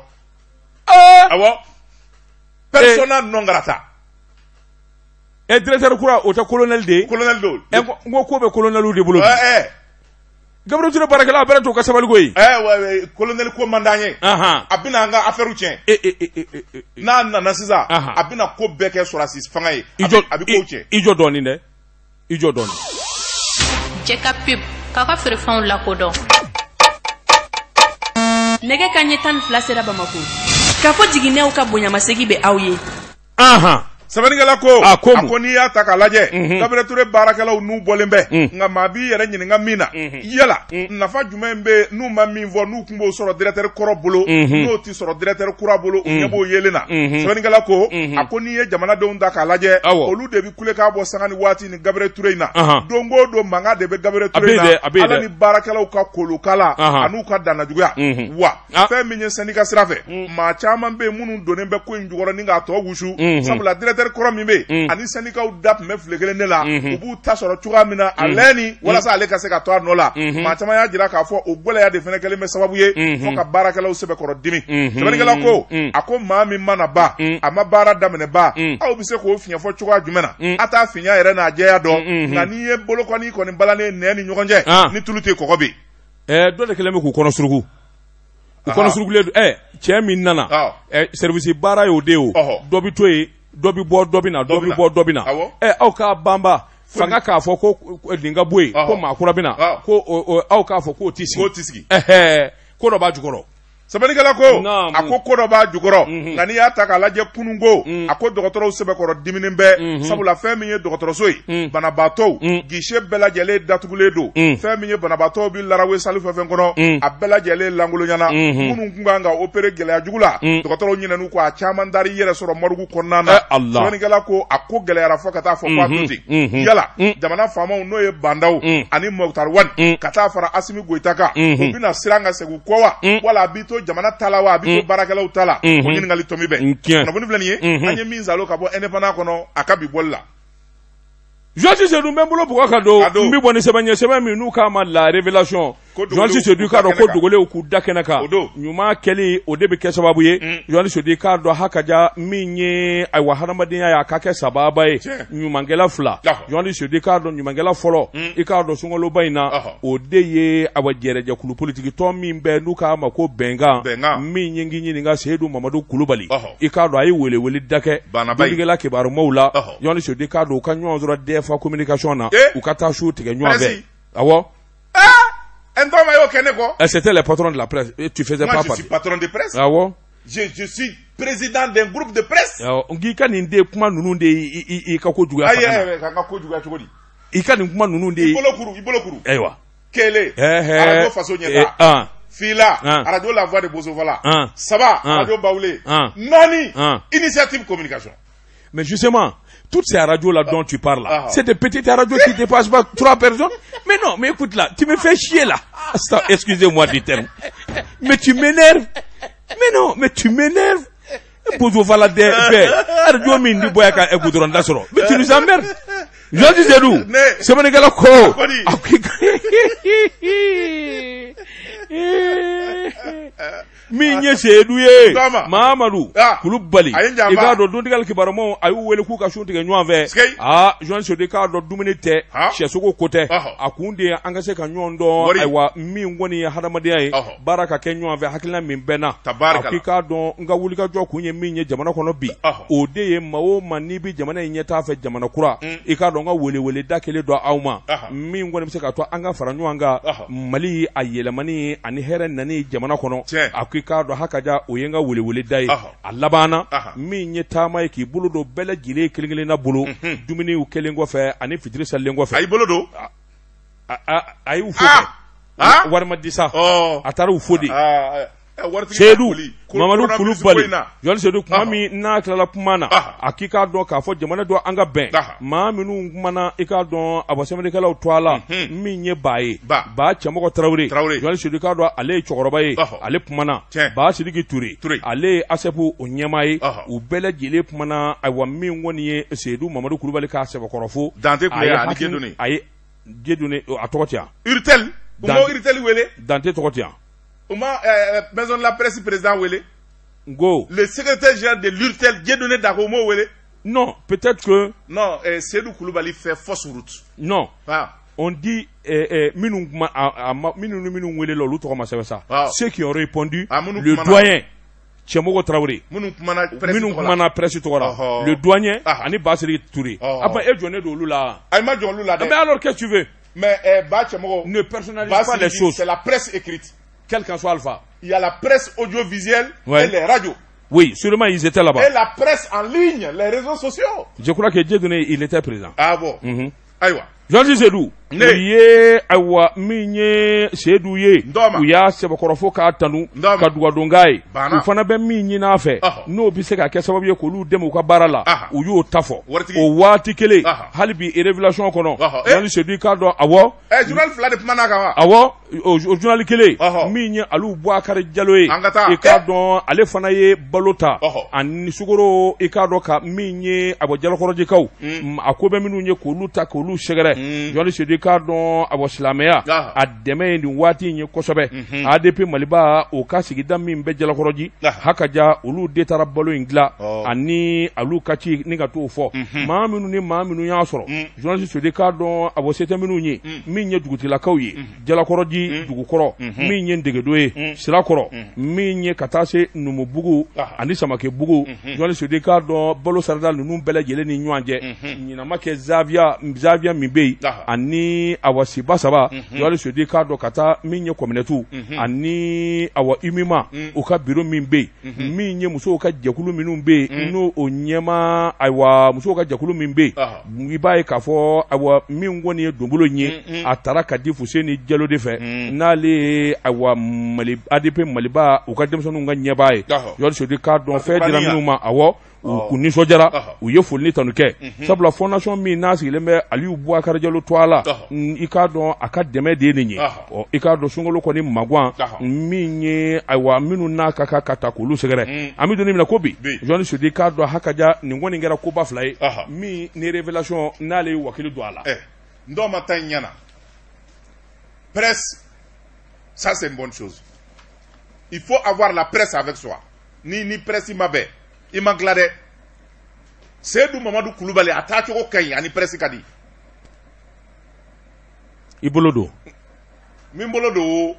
awɔ persona non grata directeur kura o tɛ colonel de ye n ko ko bɛ colonel de bolo Gabriel Touré baarakɛla a bɛɛ to ka sabali ko ye colonel ko man d'an ye a bɛna an ka affaire tiɲɛ n'a nana sisan a bɛna ko bɛɛ kɛ sɔrɔsi fanga ye a bɛ kow tiɲɛ i jɔ dɔɔnin dɛ i jɔ dɔɔnin jɛ ka pep k'a ka feerefɛnw lakodɔn nɛgɛ kanɲɛ 12 sera Bamako k'a fɔ jiginɛw ka bonyamasegi bɛ aw ye sɛbɛnnikɛla ko a ko n'i y'a ta k'a lajɛ Gabriel Touré baarakɛlaw n'u bɔlen bɛ nka maa b'i yɛrɛ ɲininka min na yala nafa jumɛn bɛ n'u ma min fɔ n'u tun b'o sɔrɔ directeur kɔrɔ bolo n'o ti sɔrɔ directeur kura bolo u ɲɛ b'o yelen na sɛbɛnnikɛla ko a ko n'i ye jamanadenw ta k'a lajɛ olu de bɛ kule k'a bɔ sanga ni waati ni Gabriel Touré in na don o don mankan de bɛ Gabriel Touré in na ala ni baarakɛlaw ka kolokala an'u ka dannajuguya wa fɛn min ye syndicat sira fɛ maa caman bɛ yen minnu donnen bɛ ko in jukɔrɔ ni k'a tɔ wusu sabula directeur kɔrɔ min bɛ ani syndicat da tun bɛ file kelen de la u b'u ta sɔrɔ cogoya min na a lɛni walasa ale ka se ka to a nɔ la maa caman y'a jira k'a fɔ o gɛlɛya de fana kɛlen bɛ sababu ye fo ka baarakɛlaw sɛbɛkɔrɔ dimi sɛbɛnnikɛla ko a ko maa min mana ba a ma baara daminɛ ba aw bɛ se k'o fiɲɛ fɔ cogoya jumɛn na a t'a fiɲɛ yɛrɛ n'a jɛya dɔn nka n'i ye bolokɔni kɔni balanen nɛn ni ɲɔgɔn cɛ ni tulu tɛ kɔgɔ bɛ dɔ de kɛlen bɛ k'u kɔnɔ suruku u kɔnɔ surukulen don cɛ min nana service baara y'o de ye o dɔ bɛ to yen dɔ bɛ bɔ dɔ bɛ na dɔ bɛ bɔ dɔ bɛ na aw k'a banba fanga k'a fɔ ko nin ka bɔ yen ko maa kura bɛ na ko aw k'a fɔ k'o tɛ sigi ko dɔ b'a jukɔrɔ sabanikala ko a ko ko dɔ b'a jukɔrɔ nka n'i y'a ta k'a lajɛ kununko a ko dɔgɔtɔrɔw sɛbɛkɔrɔ diminen bɛ sabula fɛn min ye dɔgɔtɔrɔso ye banabaatɔw gise bɛɛ lajɛlen datugulen don fɛn min ye banabaatɔw bi larawe sali fɛn fɛn kɔnɔ a bɛɛ lajɛlen langolonyana minnu kun kan ka opere gɛlɛya jugu la dɔgɔtɔrɔw ɲinɛn'u ko a caman dari yɛrɛ sɔrɔ mɔrigu kɔnɔna na sabanikala ko a ko gɛlɛyara fɔ ka taa fɔ k'a to ten yala jamana faamaw n'o ye bandaw ani Moktar Wane ka taa fara Asimi Goyita kan u bɛna siran ka segin kɔ wa wala a b'i to jamana tala wa a b'i to baarakɛlaw tala o ɲininkali tomi bɛ kunnafoni filɛ nin ye an ye min zalo ka bɔ indépendant kɔnɔ a ka bi bɔli la Joël Seydou n bɛ n bolo bugɔ ka don n bɛ bɔ ni sɛbɛn min n'u k'a ma la révélation Joël Seydou k'a dɔn ko dogolenw k'u da kɛnɛ kan ɲuman kɛli o de bɛ kɛ sababu ye Joël Seydou k'a dɔn hakaja min ye ayiwa hadamadenya ye a ka kɛ sababa ye ɲumankɛla fila Joël Seydou k'a dɔn ɲumankɛla fɔlɔ i k'a dɔn sunkaloba in na o de ye ayiwa jɛrɛjɛkulu politique tɔn min bɛ n'u k'a ma ko bɛnkan min ye n k'i ɲininka Seydou Mamadu Kulubali i k'a dɔn a ye welewele da kɛ dɔnnikɛla kibarumaw la Joël Seydou k'a dɔn u ka ɲɔgɔn sɔrɔ DFA communication na u ka taa su tigɛ ɲɔgɔn fɛ awɔ. C'était le patron de la presse. Tu faisais pas partie. Moi, je suis patron de presse. Ah ouais? Je suis président d'un groupe de presse. On dit qu'il y a des kuma nunu de i ka ko juguya. Aïe, ka ko juguya cogodi. I ka ni kuma nunu de. Ibolokuru. Ayiwa. Kele. Radio Faso Ɲɛta. Fila. Radio La Voix de Bozovala. Saba. Radio Baoulé. Nani. Initiative Communication. Mais justement, toutes ces radios-là dont tu parles, c'est des petites radios qui dépassent pas 3 personnes. Mais non, mais écoute là, tu me fais chier là. Excusez-moi du terme. Mais tu m'énerves. Mais non, mais tu m'énerves. Bozovala de radio mindi boyaka e goudron dasoro. Mais tu nous emmerdes. Je disais nous. C'est mon gars ko. Minye Seydou ye Mamadou Kulubali i ka dɔn dontigal kibarumaw a y'u wele k'u ka sun tigɛ ɲɔgɔn fɛ Joël Seydou k'a dɔn dumuni tɛ sɛsogo ko tɛ a kun de an ka se ka ɲɔgɔn dɔn ayiwa min kɔni ye hadamadenya ye baara ka kɛ ɲɔgɔn fɛ hakilina min bɛnna a k'i k'a dɔn n ka wulikajɔ kun ye min ye jamana kɔnɔ bi o de ye maa o maa n'i bi jamana in ɲɛtaa fɛ jamana kura i k'a dɔn n ka welewele da kelen dɔ aw ma min kɔni bɛ se ka to an ka fara ɲɔgɔn kan Mali a yɛlɛmani ani hɛrɛ nani jamana kɔnɔ a k'i k'a dɔn hakaja o ye n ka welewele da ye a labanna min ye taama ye k'i bolo don bɛɛ lajɛlen kelen-kelen na bolo dumuniw kelen kɔfɛ ani fitiri salilen kɔfɛ a y'i bolo don a y'u fo kɛ wari ma di sa a taara u fo de Seydou Mamadu Kulubali Joël Seydou kuma min n'a tilala kuma na a k'i k'a dɔn k'a fɔ jamana dɔ an ka bɛn maa minnu kumana i k'a dɔn a sɛbɛnnikɛlaw to a la min ye ba ye ba Cɛmɔgɔ Tarawele Joël Seydou k'a dɔn ale ye cɛkɔrɔba ye ale kumana ba Sidiki Ture ale ye ASEP o ɲɛmaa ye u bɛɛ lajɛlen kumana ayiwa min kɔni ye Seydou Mamadu Kulubali k'a sɛbɛkɔrɔ fo a ye Dieudonné a tɔgɔ tɛ yan Urtel u m'o Urtel wele Dante tɔgɔ tɛ yan maison de la presse président wele Go le secrétaire général de l'Urtel Dieudonné Dako mo wele non peut-être que non Seydou Kulubali fait fausse route non on dit minnu wele la olu tɔgɔ ma sɛbɛn sa ceux qui ont répondu le doyen Cɛmɔgɔ Tarawele minnu kumana presse tɔgɔ la le doyen ani Ba Sidiki Ture après e jɔnnen don olu la a ma jɔ olu la dɛ mais alors qu'est-ce que tu veux mais Ba Cɛmɔgɔ ne personnalise pas les choses c'est la presse écrite quel qu'en soit Alpha. Il y a la presse audiovisuelle et les radios. Oui, sûrement ils étaient là-bas. Et la presse en ligne, les réseaux sociaux. Je crois que Dieudonné, il était présent. Ah bon? Aïwa. Joël Seydou u ye ayiwa min ye Seydou ye u y'a sɛbɛkɔrɔ fo k'a tanu ka dugadon k'a ye u fana bɛ min ɲini a fɛ n'o bɛ se ka kɛ sababu ye k'olu dɛmɛ u ka baara la u y'o ta fɔ o waati kelen hali bi révélation kɔnɔ Joël Seydou k'a dɔn awɔ journal fila de kumana kan wa awɔ o journal kelen min ye Aliu Bouakari Diallo ye i k'a dɔn ale fana ye balo ta ani sukoro i k'a dɔn ka min ye abɔ jalakɔrɔjikaw a ko bɛ minnu ye k'olu ta k'olu sɛgɛrɛ Joël Seydou k'a dɔn abɔ silamɛya a dɛmɛ ye nin waati in ye kosɛbɛ ADP Maliba o ka sigida min bɛ jalakɔrɔji hakaja olu de taara balo in dilan ani alu ka ci ni ka t'o fɔ maa minnu ni maa minnu y'a sɔrɔ Joël Seydou k'a dɔn abɔ se tɛ minnu ye min ye dugutigilakaw ye jalakɔrɔji dugukɔrɔ min ye Ndegedo ye Sirakɔrɔ min ye ka taa se Numubugu ani Samakebugu Joël Seydou k'a dɔn balo sarada ninnu bɛɛ lajɛlen ni ɲɔgɔn cɛ ɲinama kɛ Zavia min bɛ yen ani ani awa siba saba journaliste di ka dɔ ka taa min ye communauté ani awa imima u ka bureau min be min ye musow ka jɛkulu minnu be no o ɲɛma awa musow ka jɛkulu min be i b'a ye k'a fɔ awa min kɔni ye donbolo ye a taara ka di Fuseni Jalo de fɛ n'ale awa Mali ADP Maliba u ka denmisɛnninw ka ɲɛbaa ye journaliste di ka dɔn fɛn dira minnu ma awɔ u nisɔndiyara u ye foli ni tanu kɛ sabula fondation min n'a sigilen bɛ Aliyu Boubacar Diallo to a la i k'a dɔn a ka dɛmɛ de ye nin ye i k'a dɔn sunkalo kɔni magwan min ye ayiwa minnu n'a ka kan ka ta k'olu sɛgɛrɛ an bɛ don min na ko bi journaliste di k'a dɔn hakaja nin kɔni kɛra koba fila ye min ni révélation n'ale ye wakili don a la n dɔw ma taa ɲɛ na presse ça c'est une bonne chose il faut avoir la presse avec soi ni presse ma bɛɛ i ma gila dɛ Seydou Mamadou Kulubali a taa cogo ka ɲi ani presse ka di i bolo don min bolo don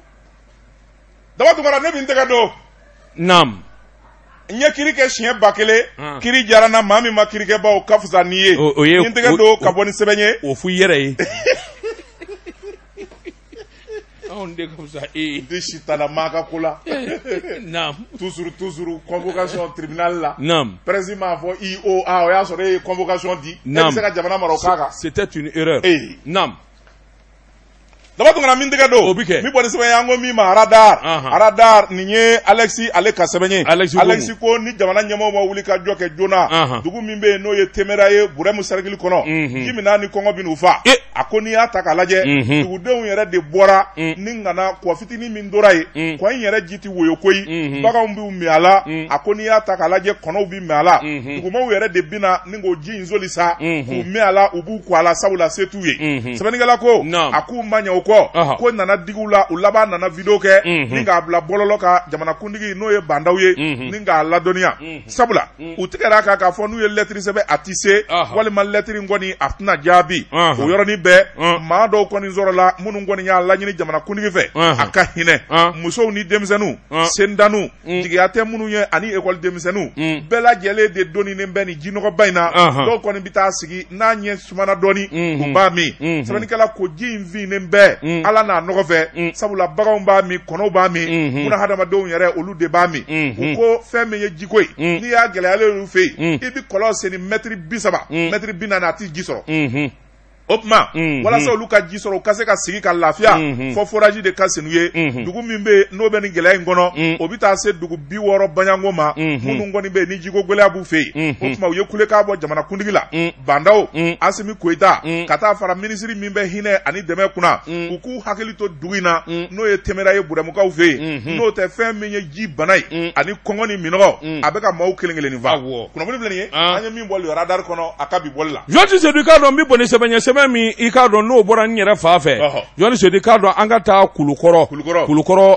daba tugara ne bi n tɛgɛ don naam n ye kiri kɛ siɲɛ 1000 kiri diyara n na maa min ma kiri kɛ baw ka fisa n'i ye n tɛgɛ don ka bɔ ni sɛbɛn ye o f'i yɛrɛ ye de sitana maa ka ko la toujours convocation tribunal la président m'a fɔ IOA o y'a sɔrɔ e ye convocation di e bɛ se ka jamana mara o k'a kan c'était une erreur daba tugara min tɛgɛ don min bɔ ni sɛbɛn ye an ko min ma radar nin ye Alexis ale ka sɛbɛn ye Alexis ko ni jamana ɲɛmɔgɔw ma wuli ka jɔ kɛ joona dugu min bɛ yen n'o ye Temera ye Buremu cercle kɔnɔ ji min n'a ni kɔngɔ bɛ n'u fa a ko n'i y'a ta k'a lajɛ dugudenw yɛrɛ de bɔra ni nana kɔ fitinin min tora ye kɔ in yɛrɛ ji tɛ woyo koyi baganw b'u min a la a ko n'i y'a ta k'a lajɛ kɔnɔw bɛ min a la dugumɔgɔw yɛrɛ de bɛ na ni k'o ji in soli sa k'u min a la u b'u kɔ a la sabula se t'u ye sɛbɛnnikɛla ko a k'u ma ɲɛ o kɔ ko nana digiw la u laban nana video kɛ ni k'a bila bɔlɔlɔ ka jamanakuntigi n'o ye bandaw ye ni k'a ladɔnniya sabula u tigɛra kan k'a fɔ n'u ye lɛtiri sɛbɛn a ti se walima lɛtiri kɔni a tɛna jaabi o yɔrɔnin bɛɛ maa dɔw kɔni sɔrɔla minnu kɔni y'a laɲini jamanakuntigi fɛ a ka hinɛ musow ni denmisɛnninw sendanu jigiya tɛ minnu ye ani ekɔli denmisɛnninw bɛɛ lajɛlen de donninen bɛ nin jinɔgɔba in na dɔw kɔni bɛ taa sigi n'a ɲɛ sumana dɔɔni u b'a min sɛbɛnnikɛla ko ji in finnen bɛɛ ala n'a nɔgɔ fɛ sabula baganw b'a min kɔnɔw b'a min buna hadamadenw yɛrɛ olu de b'a min u ko fɛn min ye jiko ye n'i y'a gɛlɛyalen olu fɛ yen i bɛ kɔlɔn senni mɛtiri 30 mɛtiri 40 a tɛ ji sɔrɔ o tuma walasa olu ka ji sɔrɔ u ka se ka sigi ka lafiya fɔ forage de ka senu ye dugu min bɛ n'o bɛ nin gɛlɛya in kɔnɔ o bɛ taa se dugu 60 baɲango ma minnu kɔni bɛ ni jiko gɛlɛya b'u fɛ yen o tuma u ye kulekan bɔ jamanakuntigi la bandaw Asimi Koyita ka taa fara minisiri min bɛ hinɛ ani dɛmɛ kunna u k'u hakili to dugu in na n'o ye Temera ye Burɛmukaw fɛ yen n'o tɛ fɛn min ye ji bana ye ani kɔngɔ ni minɔgɔ a bɛ ka maaw kelen kelen nin fa kunnafoni filɛ nin ye an ye min bɔli radar kɔnɔ a ka bi bɔli la jɔnti sedu k'a dɔn n bɛ bɔ ni sɛbɛn sɛbɛn min i k'a dɔn n'o bɔra n yɛrɛ fa fɛ jɔnni sedi k'a dɔn an ka taa kulukɔrɔ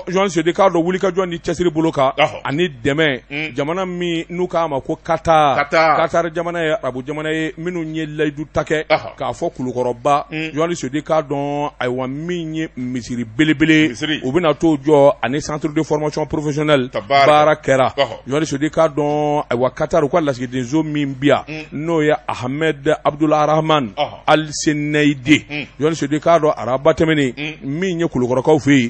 jɔnni sedi k'a dɔn wulikajɔ ni cɛsiri bolo kan ani dɛmɛ jamana min n'u k'a ma ko Qatar jamana ye arabu jamana ye minnu ye layidu ta kɛ k'a fɔ kulukɔrɔba jɔnni sedi k'a dɔn ayiwa min ye misiri belebele u bɛna t'o jɔ ani centre de formation professionnelle baara kɛra jɔnni sedi k'a dɔn ayiwa Qatar u ka lasigidenso min bi yan n'o ye Ahmed Abdulrahman Al Senei jɔnni sedi k'a dɔn araba tɛmɛnen min ye kulukɔrɔkaw fɛ yen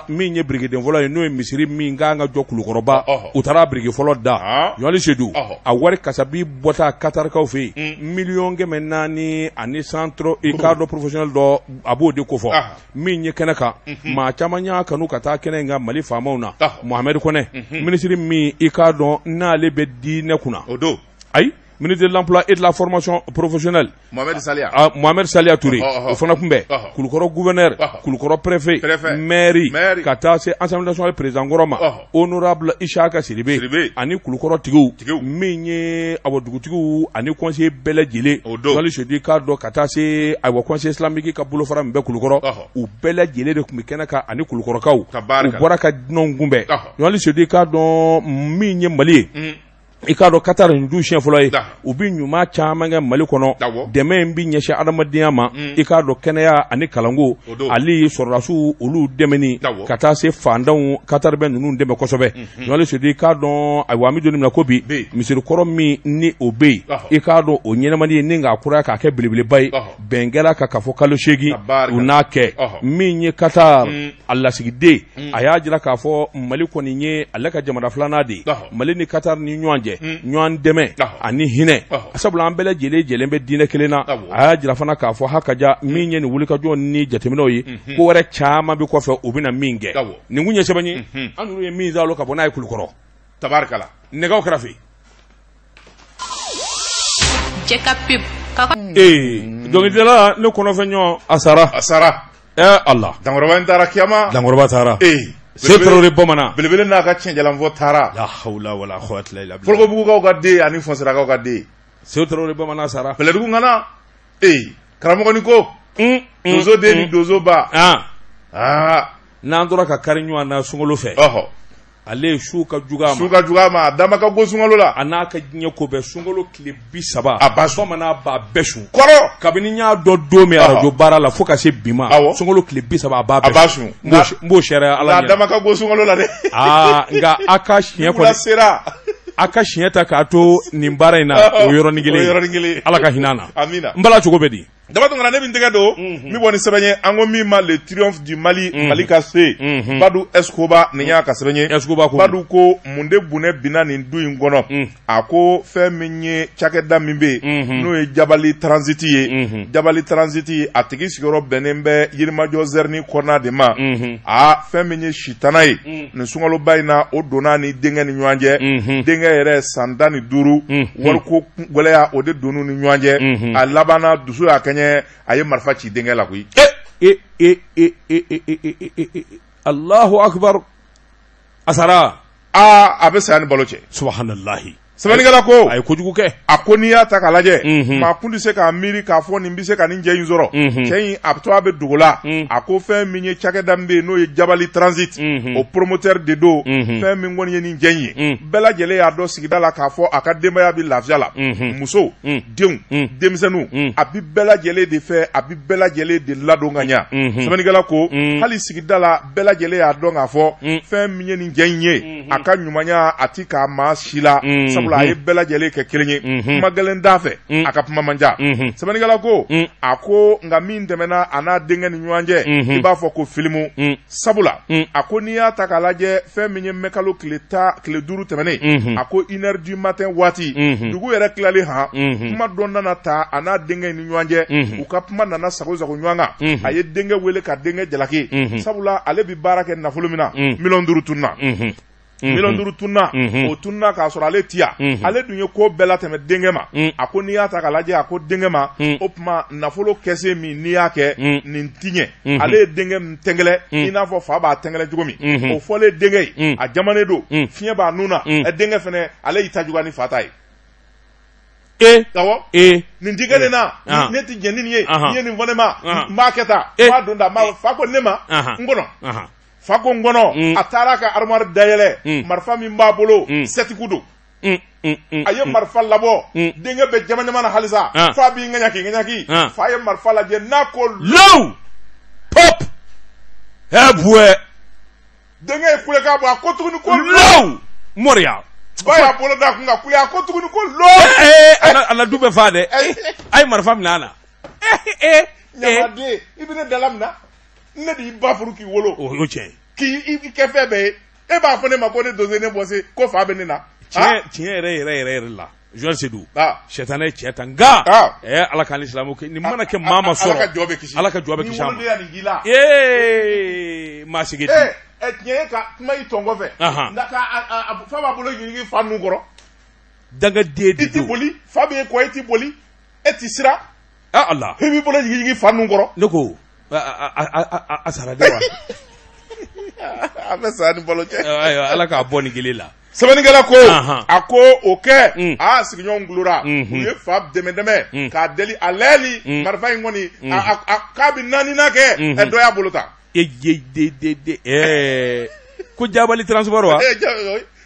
min ye birikiden fɔlɔ ye n'o ye misiri min kan ka jɔ kulukɔrɔba u taara biriki fɔlɔ da jɔnni sedu a wari kasabi bɔta Qatarikaw fɛ yen $400,000 ani centre i k'a dɔn professionnel dɔ a b'o de kofɔ min ye kɛnɛ kan maa caman y'a kanu ka taa kɛnɛ in kan Mali faamaw na Mohamed Kɔnɛ minisiri min i k'a dɔn n'ale bɛ diinɛ kunna ayi ministre de l'emploi et de la formation professionnelle Mohamed Salia Touré o fana tun bɛ kulukɔrɔ gouverneur kulukɔrɔ préfet maire ka taa se assemblée nationale président kɔrɔ ma honorable Ishaka Siribe ani kulukɔrɔ tigiw min ye awɔ dugutigiw ani conseiller bɛɛ lajɛlen jɔnni sedi k'a dɔn ka taa se awɔ conseil islamique ka bolofara min bɛ kulukɔrɔ u bɛɛ lajɛlen de tun bɛ kɛnɛ kan ani kulukɔrɔkaw u bɔra ka dunanw kunbɛn jɔnni sedi k'a dɔn min ye Mali ye i k'a dɔn Qatar nin du siɲɛ fɔlɔ ye u bi ɲuman caman kɛ Mali kɔnɔ dɛmɛ in bi ɲɛsin adamadenya ma i k'a dɔn kɛnɛya ani kalanko ali sɔrɔdasiw olu dɛmɛni ka taa se fandanw Qatar bɛ ninnu dɛmɛ kosɛbɛ ɲɔli sudi i k'a dɔn ayiwa an bɛ don min na ko bi misirikɔrɔ min ni o bɛ yen i k'a dɔn o ɲɛnamani ye ni k'a kuraya k'a kɛ belebeleba ye bɛn kɛra ka fɔ kalo 8 u n'a kɛ min ye Qatar a lasigiden a y'a jira k'a fɔ Mali kɔni ye ale ka jamana filanan de ye Mali ni Qatar ni ɲɔgɔn cɛ ɲɔgɔn dɛmɛ ani hinɛ sabula an bɛɛ lajɛlen bɛ diinɛ kelen na a y'a jira fana k'a fɔ hakaja min ye nin wulikajɔ ni jateminɛw ye ko wɛrɛ caman bɛ kɔfɛ u bɛna min kɛ nin kun ye sɛbɛn ye an n'u ye min zalo ka bɔ n'a ye Kulukɔrɔ tabarikala nɛgɛw kɛrɛfɛ Jekapip dɔnkilidala ne kɔnɔfɛn ɲɔgɔn a sara Allah Dankɔrɔba in taara kiyama Dankɔrɔba taara Setrore bamanan belebele n'a ka cɛnjalanfɔ taara la hawla wala quwwata illa billah Fɔlɔkɔbugukaw ka den ani Fɔnsirakaw ka den Setrore bamanan sara Pɛlɛdugu ŋana karamɔgɔ ni ko donso den ni donso ba n'an tora ka kari ɲɔgɔn na sunkalo fɛ ale su ka jugu ma a dama ka go sunkalo la a n'a ka diɲɛ ko bɛɛ sunkalo tile 30 a ba sun bamanan b'a bɛɛ sun kɔrɔ kabini n y'a dɔn don min arajo baara la fo ka se bi ma sunkalo tile 30 a b'a sun n b'o sariya ala ɲɛ a dama ka go sunkalo la dɛ nka a ka siɲɛ kɔni a ka siɲɛ ta k'a to nin baara in na o yɔrɔnin kelen ala ka hinɛ na n bala cogo bɛ di Dabato ngana ne bin tɛgɛ don mi bɔ ni sɛbɛn ye an ko min ma le triomphe du Mali Mali ka se Badu Escobar nin y'a ka sɛbɛn ye Badu ko mun de bunɛ binna nin du in kɔnɔ a ko fɛn min ye cakɛda min bɛ yen n'o ye Jabali Transit ye Jabali Transit a tigi sigiyɔrɔ bɛnnen bɛ Yirimajɔ Zɛrini kɔnɔna de ma fɛn min ye sitana ye nin sunkaloba in na o donna ni denkɛ ni ɲɔgɔn cɛ denkɛ yɛrɛ san 15 wariko gɛlɛya o de donn'u ni ɲɔgɔn cɛ a labanna dusu y'a kɛɲɛ a ye marifa ci denkɛ la koyi Allahu akbar asara a bɛ saya ni balo cɛ subhanallahi sɛbɛnnikɛla ko a ye kojugu kɛ a ko n'i y'a ta k'a lajɛ maa kun tɛ se k'a miiri k'a fɔ nin bɛ se ka nin cɛ in sɔrɔ cɛ in a to a bɛ dogo la a ko fɛn min ye cakɛda min bɛ yen n'o ye Jabali Transit o promoteur de don fɛn min kɔni ye nin cɛ in ye bɛɛ lajɛlen y'a dɔn sigida la k'a fɔ a ka denbaya bɛ lafiya la muso denw denmisɛnninw a bɛ bɛɛ lajɛlen de fɛ a bɛ bɛɛ lajɛlen de ladon ka ɲa sɛbɛnnikɛla ko hali sigida la bɛɛ lajɛlen y'a dɔn k'a fɔ fɛn min ye nin cɛ in ye a ka ɲumanya a ti k'a maa si la a ye bɛɛ lajɛlen kɛ kelen ye kuma gɛlɛn da fɛ a ka kuma man diya sɛbɛnnikɛla ko a ko nka min tɛmɛna a n'a denkɛ ni ɲɔgɔn cɛ i b'a fɔ ko filimu sabula a ko n'i y'a ta k'a lajɛ fɛn min ye mɛkalo tile 5 tɛmɛnen a ko 1h du matin waati dugu yɛrɛ tilali kuma dɔ nana ta a n'a denkɛ ni ɲɔgɔn cɛ u ka kuma nana sago sago ɲɔgɔn kan a ye denkɛ wele ka denkɛ jalaki sabula ale bi baara kɛ nafolo min na miliyɔn 5 tunna miliyɔn 5 tunna o tunna k'a sɔrɔ ale tiya ale dun ye ko bɛɛ latɛmɛ denkɛ ma a ko n'i y'a ta k'a lajɛ a ko denkɛ ma o tuma nafolo kɛse min n'i y'a kɛ nin ti ɲɛ ale ye denkɛ min tɛngɛlɛ i n'a fɔ fa b'a tɛngɛlɛ cogo min o fɔlen denkɛ ye a jamanen don fiɲɛ b'a nun na denkɛ fɛnɛ ale y'i ta juguya ni fa ta ye awɔ nin ti kɛ ne na ne ti jɛn ni nin ye n'i ye nin fɔ ne ma n b'a kɛ tan n b'a don tan fa ko ne ma n kɔnɔ fa ko n kɔnɔ a taara ka armoire dayɛlɛ marifa min b'a bolo sɛtiku don a ye marifa labɔ denkɛ bɛ jama jama na halisa fa b'i ŋaɲaki fa ye marifa lajɛ n'a ko low pop buɛ denkɛ ye kulekan bɔ a ko tuguni ko low moriya ba y'a bolo da kun ka kule a ko tuguni ko low ala du bɛ fa dɛ a ye marifa minɛ a la ɲamaden i bɛ ne dala min na ne de y'i ba furu k'i wolo o y'o tiɲɛ k'i kɛ fɛn bɛɛ ye e b'a fɔ ne ma ko ne donse ne bɔse ko fa bɛ ne na tiɲɛ yɛrɛ la Joël Sedou sɛtanɛ ye tiɲɛ ta nka ala k'an ni silamɛw kɛ nin mana kɛ maa ma sɔrɔ ala ka jɔ bɛ kisi a ma maa sigi tiɲɛ ye ka kuma i tɔn kɔfɛ fa b'a bolo ɲinigi fa nun kɔrɔ dangaden de don i ti boli fa bɛ kɔ i ti boli e ti sira Allah i b'i bolo ɲinigi fa nun kɔrɔ ne ko a sara de wa a bɛ sa ni balo cɛ ala k'a bɔ nin kelen la sɛbɛnnikɛla ko a ko o kɛ a sigiɲɔgɔn gulora u ye fa dɛmɛ k'a deli a lɛɛli marifa in kɔni k'a bɛ naaninan kɛ dɔ y'a bolo ta ko Jabali Transport wa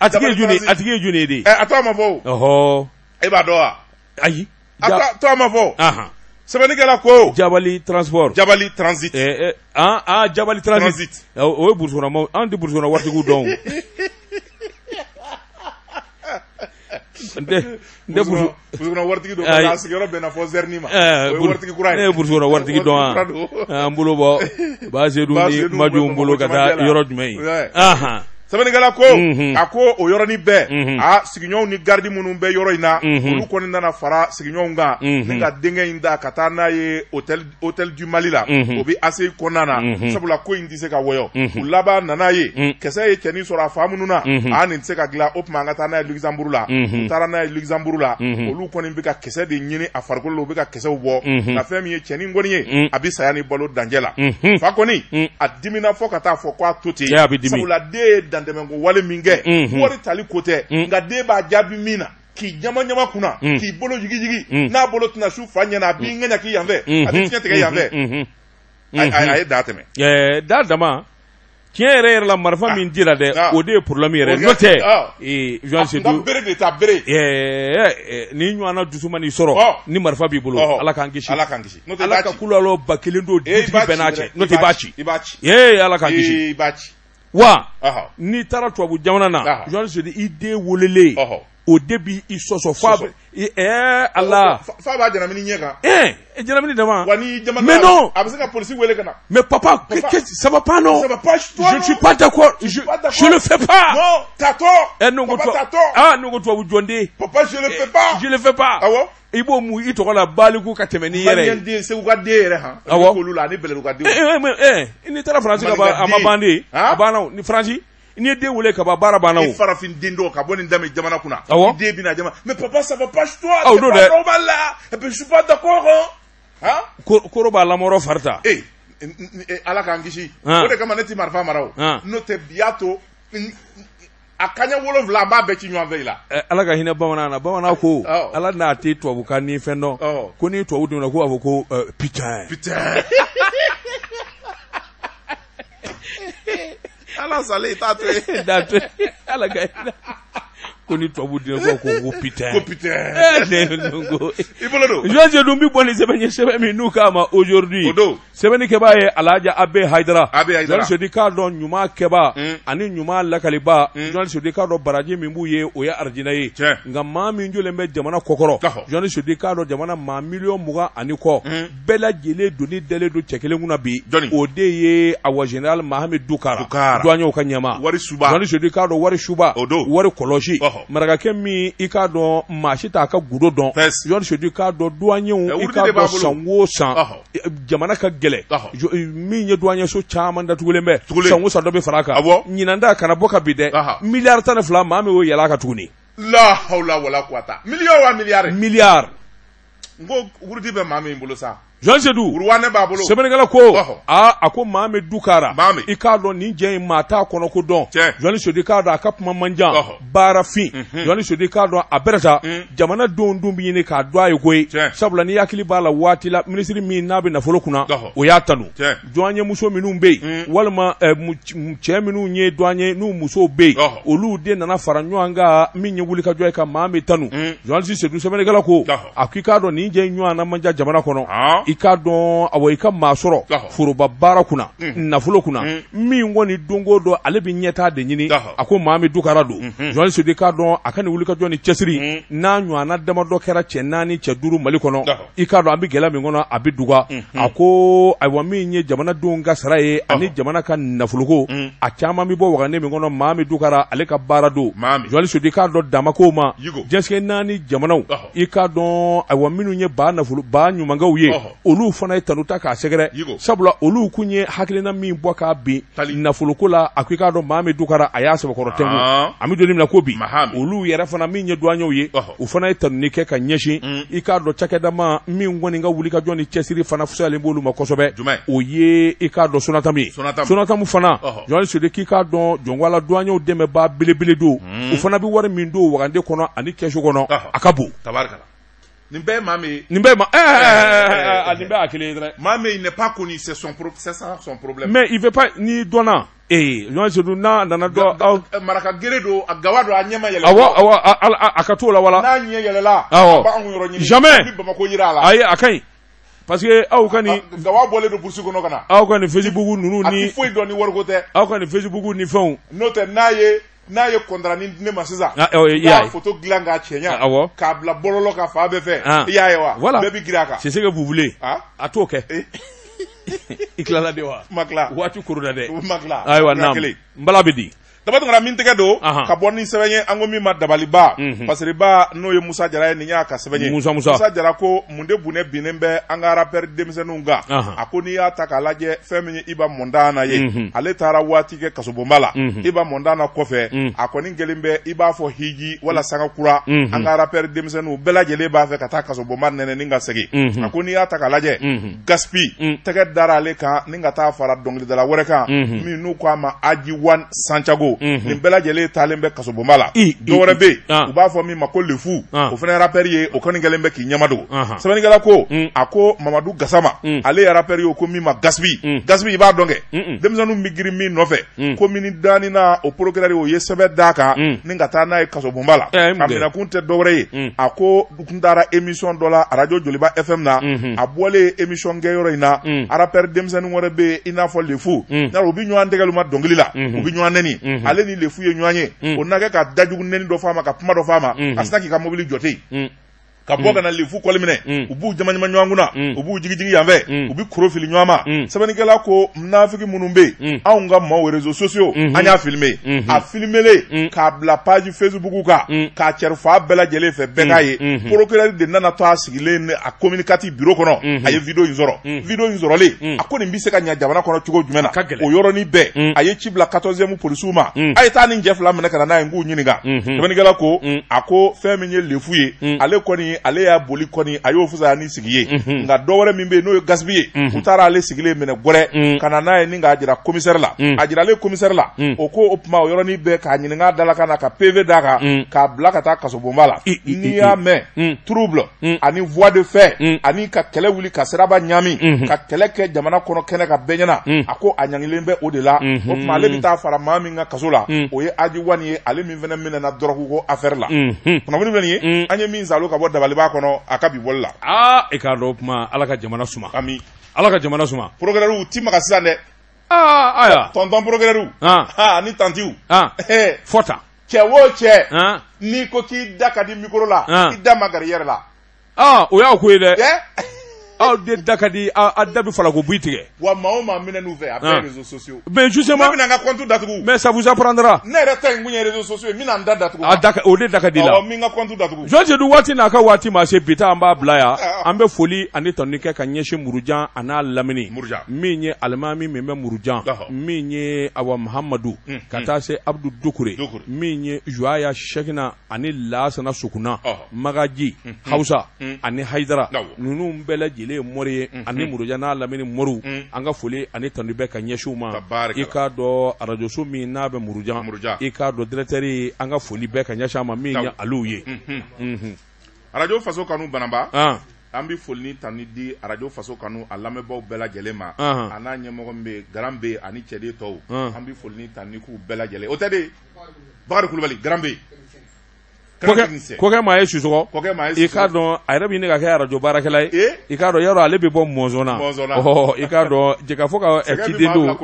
atigi ye juni de a to ma fɔ ɔhɔ e b'a dɔn wa ayi to ma fɔ sɛbɛnnikɛla ko Jabali transport Jabali transit Jabali transit o ye burusi kɔnɔ an tɛ burusi kɔnɔ waritigiw dɔn nde burusi kɔnɔ waritigi dɔn a sigiyɔrɔ bɛnna fɔ zɛrini ma o ye waritigi kura ye ne ye burusi kɔnɔ waritigi dɔn an bolo bɔ Basedu ni Maju n bolo ka taa yɔrɔ jumɛn ye sɛbɛnnikɛla ko a ko o yɔrɔnin bɛɛ sigiɲɔgɔnw ni garidi minnu bɛ yɔrɔ in na olu kɔni nana fara sigiɲɔgɔnw kan ni ka denkɛ in da ka taa n'a ye hôtel du Mali la o bɛ ACI kɔnɔna na sabula ko in tɛ se ka wɔyɔ u laban nana ye kisɛ ye cɛnin sɔrɔ a fa minnu na nin tɛ se ka dilan o tuma an ka taa n'a ye Luxembourg la u taara n'a ye Luxembourg la olu kɔni bɛ ka kisɛ de ɲini a farikolo la u bɛ ka kisɛw bɔ nka fɛn min ye cɛnin kɔni ye a bɛ saya ni balo dancɛ la fa kɔni a dimina fɔ ka taa fɔ k'a to ten sabula den ye dantɛmɛko wale min kɛ wari tali ko tɛ nka den b'a jaabi min na k'i ɲama kunna k'i bolo jigijigi n'a bolo tɛna su fa ɲɛna a b'i ŋɛɲɛ k'i yan fɛ a bɛ tiɲɛ tigɛ yan fɛ a ye da tɛmɛ da dama tiɲɛ yɛrɛ la marifa min dira dɛ o de ye problème yɛrɛ n'o tɛ Jean Seydou bere de ta bere ni ɲɔgɔnna dusuma n'i sɔrɔ ni marifa b'i bolo Ala k'an kisi Ala ka kulalo 1000 don dutigi bɛɛ n'a cɛ n'o tɛ i b'a ci Ala k'an kisi wa n'i taara tubabu jamana na Jean Seydou i den wolelen o de b'i sɔsɔ fa Allah fa b'a janamini ɲɛ kan janamini dama wa ni jamana mais non a bɛ se ka polisi wele ka na mais papa ça va pas non je ne suis pas d'accord je le fais pas non t'as tort papa t'as tort ne ko tubabu jɔnden papa je le fais pas je le fais pas awɔ i b'o mu i tɔgɔ la baliku ka tɛmɛ n'i yɛrɛ ye den Segu ka den yɛrɛ han awɔ k'olu la ani Bɛlɛdugu ka den n'i taara Faransi ka ban a ma ban de a banna ni Faransi n'i ye den wele ka ban baara banna o farafin den dɔ ka bɔ nin dame jamana kunna awɔ den bɛna jamana mais papa ça va pas toi c'est pas normal là et puis je suis pas d'accord koro b'a lamɔrɔ farita Ala k'an kisi o de kama ne ti marifa mara o n'o tɛ biya to a kaɲɛ 7 an b'a bɛɛ ci ɲɔgɔn fɛ i la Ala ka hinɛ bamanan na bamanan ko Ala n'a tɛ tubabukan ni fɛn dɔn ko ni tubabu donna ko b'a fɔ ko putain Ala sale i t'a to yen Ala ka hinɛ ko ni tubabu donna ko putain i bolo don Jean Seydou bɛ bɔ ni sɛbɛn min n'u k'a ma aujourd'hui sɛbɛnnikɛba ye Alhaji Abe Haidara Jean Seydou k'a dɔn ɲuman kɛba ani ɲuman lakaliba Jean Seydou k'a dɔn baraji min b'u ye o ye arijinɛ ye nka maa min jɔlen bɛ jamana kɔkɔrɔ Jean Seydou k'a dɔn jamana maa 20,000,000 ani kɔ bɛɛ lajɛlen doni dalen don cɛ kelen kunna bi o de ye awa général Mahamid Dukara douanier ka ɲɛma Jean Seydou k'a dɔn wari suba wari kɔlɔsi marakakɛ min i k'a dɔn maa si t'a ka gudo dɔn Jean Seydou k'a dɔn douanier i k'a dɔn san o san jamana ka gɛlɛ min ye douanier so caman datugulen bɛ san o san dɔ bɛ fara a kan ɲinan da kana bɔ ka bi dɛ miliyari 12 maa min y'o yɛlɛ a kan tuguni la hawla wala quwata miliyɔn wa miliyari n ko wuruti bɛ maa min bolo sa Jean Seydou uruwane b'a bolo sɛbɛnnikɛla ko a ko Mahamid Dukara i k'a dɔn nin jɛ in maa t'a kɔnɔ ko dɔn Jean Seydou k'a dɔn a ka kuma man jan baarafin Jean Seydou k'a dɔn a bɛrɛta jamana denw dun bɛ ɲini k'a dɔn a ye koyi sabula ni hakili b'a la waati la minisiri min n'a bɛ nafolo kunna o y'a tanu douanier muso minnu bɛ yen walima cɛ minnu ye douanier n'u musow bɛ yen olu de nana fara ɲɔgɔn kan min ye wulikajɔ ye ka Mahamid tanu Jean Seydou sɛbɛnnikɛla ko a ko i k'a dɔn nin jɛ in ɲɔgɔn na man jan jamana kɔnɔ i k'a dɔn awɔ i ka maa sɔrɔ foroba baara kunna nafolo kunna min kɔni don o don ale bɛ ɲɛtaa de ɲini a ko Mahamid Dukara don Jean Seydou k'a dɔn a ka nin wulikajɔ ni cɛsiri n'a ɲɔgɔnna damadɔ kɛra cɛ 4 cɛ 5 Mali kɔnɔ i k'a dɔn an bɛ gɛlɛya min kɔnɔ a bɛ duga a ko ayiwa min ye jamanadenw ka sara ye ani jamana ka nafoloko a caman bɛ bɔ wagane min kɔnɔ Mahamid Dukara ale ka baara don Jean Seydou k'a dɔn damako ma diɲɛsɛgɛ 4 jamanaw i k'a dɔn ayiwa minnu ye ba ɲumankɛw ye olu fana ye tanu ta k'a sɛgɛrɛ sabula olu kun ye hakilina min bɔ k'a bin nafoloko la a ko i k'a dɔn Mahamid Dukara a y'a sɛbɛkɔrɔ tɛnku an bɛ don min na ko bi olu yɛrɛ fana min ye douaniers ye u fana ye tanuni kɛ ka ɲɛsin i k'a dɔn cakɛdama min kɔni ka wulikajɔ ni cɛsiri fana fisayalen b'olu ma kosɛbɛ o ye i k'a dɔn Sonatam ye Sonatam fana Jean Seydou k'i k'a dɔn jɔnwala douaniers dɛmɛbaa belebele don u fana bɛ wari min don wagande kɔnɔ ani kɛsu kɔnɔ a ka bon nin bɛɛ maa min nin bɛɛ nin bɛɛ a kelen ye dɛ maa min n'est pas connu c'est ça son problème mais il veut pas ni dɔnna ɲɔgɔn sedu n'a nana dɔ maraka gere do a gawa do a ɲɛma yɛlɛ a ka t'o la wala n'a ɲɛ yɛlɛla b'anw yɔrɔ ɲini jamais Bamako yira la ayi a ka ɲi parce que aw ka nin gawa bɔlen do burusi kɔnɔ ka na aw ka nin Facebook ninnu ni a ti foyi dɔn ni wariko tɛ aw ka nin Facebook ni fɛnw n'o tɛ n'a ye contrat ni ne ma sisan y'a photo dilan k'a cɛɲa k'a bila bɔlɔlɔ ka fa bɛɛ fɛ i y'a ye wa bɛɛ bɛ girin a kan c'est ce que vous voulez a t'o kɛ i tilala de wa ma tila waati korona dɛ ma tila ayiwa naam n bala bɛ di dabatungana min tɛgɛ don ka bɔ ni sɛbɛn ye an ko min ma dabaliba pasiriba n'o ye Musa Jara ye nin y'a ka sɛbɛn ye Musa Jara ko mun de bunne binnen bɛ an ka rappeur denmisɛnninw kan a ko n'i y'a ta k'a lajɛ fɛn min ye Iba Mondana ye ale taara waati kɛ kasobonba la Iba Mondana kɔfɛ a kɔni kɛlen bɛ i b'a fɔ hiji wala sangakura an ka rappeur denmisɛnninw bɛɛ lajɛlen b'a fɛ ka taa kasobonba nɛnɛ ni ka segin a ko n'i y'a ta k'a lajɛ Gaspi tɛgɛ dara ale kan ni ka taa fara dɔnkilidala wɛrɛ kan min n'u k'a ma Ajiwan Sancago nin bɛɛ lajɛlen taalen bɛ kasobonba la dɔwɛrɛ bɛ yen u b'a fɔ min ma ko Lefu o fana ye rappeur ye o kɔni kɛlen bɛ k'i ɲɛmadogo sɛbɛnnikɛla ko a ko Mamadu Gasama ale ye rappeur ye o ko min ma Gaspi i b'a dɔn kɛ denmisɛnninw bɛ girin min nɔfɛ ko mini daani na o procureur o ye sɛbɛn d'a kan ni ka taa n'a ye kasobonba la a minɛkun tɛ dɔwɛrɛ ye a ko kun taara émission dɔ la radio Joliba FM na a bɔlen émission kɛyɔrɔ in na rappeur denmisɛnnin wɛrɛ bɛ i n'a fɔ Lefu u bɛ ɲɔgɔn tɛgɛlu ma dɔnkili la u bɛ ɲɔgɔn nɛni ale ni Lefu ye ɲɔgɔn ye o na kɛ ka dajugu nɛni dɔ f'a ma ka kuma dɔ f'a ma a sina k'i ka mobili jɔ ten ka bɔ ka na Lefu kɔli minɛ u b'u jamajama ɲɔgɔn kunna u b'u jigijigi yan fɛ u bɛ koro fili ɲɔgɔn ma sɛbɛnnikɛla ko munafiki minnu bɛ yen anw ka maaw réseaux sociaux an y'a filmé a filmé k'a bila page Facebook kan k'a cɛri fa bɛɛ lajɛlen fɛ bɛɛ k'a ye procureur de nana to a sigilen a communicatif bureau kɔnɔ a ye vidéo in sɔrɔ vidéo in sɔrɔlen a ko nin bɛ se ka ɲɛ jamana kɔnɔ cogo jumɛn na o yɔrɔnin bɛɛ a ye ci bila 14e policiers ma a ye taa nin cɛ fila minɛ ka na n'a ye n k'u ɲininka sɛbɛnnikɛla ko a ko fɛn min ye Lefu ye ale kɔni ale y'a boli kɔni a y'o fusaya ni sigi ye nka dɔwɛrɛ min bɛ yen n'o ye Gaspi ye u taara ale sigilen minɛ gwɛrɛ ka na n'a ye ni k'a jira commissaire la a jiralen commissaire la o ko o tuma o yɔrɔnin bɛɛ k'a ɲininka dalakan na ka PV d'a kan k'a bila ka taa kasobonba la n'i y'a mɛn trouble ani voie de fait ani ka kɛlɛ wuli ka siraba ɲami ka kɛlɛ kɛ jamana kɔnɔ kɛnɛ ka bɛɛ ɲɛna a ko a ɲangilen bɛ o de la o tuma ale bɛ taa fara maa min ka kaso la o ye Ajiwani ye ale min fana minɛna dɔrɔgu ko affaire la kunnafoni bɛ nin ye an ye min salo ka bɔ dabaliba kɔnɔ a ka bi bɔli la i k'a dɔn o tuma Ala ka jamana suma ami Ala ka jamana suma procureur ti maga sisan dɛ aya tonton procureur ni tantiw fɔta cɛ o cɛ n'i ko k'i da ka di micro la i da ma gari yɛrɛ la o y'a ko ye dɛ aw de da ka di a da bɛ fala ko buyi tigɛ wa maa o maa minɛ n'u fɛ a bɛɛ réseaux sociaux mais justement ne bɛna n ka compte datugu mais ça vous apprendra ne yɛrɛ ta in kun ye réseaux sociaux ye n bɛna n da datugu o de da ka di la min ka compte datugu Jean Seydou waati n'a ka waati ma se bi ta an b'a bila yan an bɛ foli ani tɔni kɛ ka ɲɛsin Murujan a n'a lamini min ye alimami min bɛ Murujan min ye Awa Mahamadu ka taa se Abdou Dukure min ye Joaya Shekina ani Lasana Sukuna Magaji Hausa ani Haidara ninnu bɛɛ lajɛlen mori ye ani Murujan n'a lamini moriw an ka foli ani tɔni bɛ ka ɲɛsin ma i k'a dɔn radio so min n'a bɛ Murujan i k'a dɔn directeur an ka foli bɛ ka ɲɛsin ma min ye alu ye radio faso kanu Banamba an bɛ foli ni tani di radio faso kanu a lamɛnbaaw bɛɛ lajɛlen ma a n'a ɲɛmɔgɔ min bɛ Garan bɛ ani cɛden tɔw an bɛ foli ni tani k'u bɛɛ lajɛlen o tɛ de Bakari Kulubali Garan bɛ kokɛ maa ye susɔgɔ i k'a dɔn a yɛrɛ bɛ ɲini ka kɛ radio baarakɛla ye i k'a dɔn yɔrɔ ale bɛ bɔ mɔnzɔn na i k'a dɔn jɛka fo ka ciden don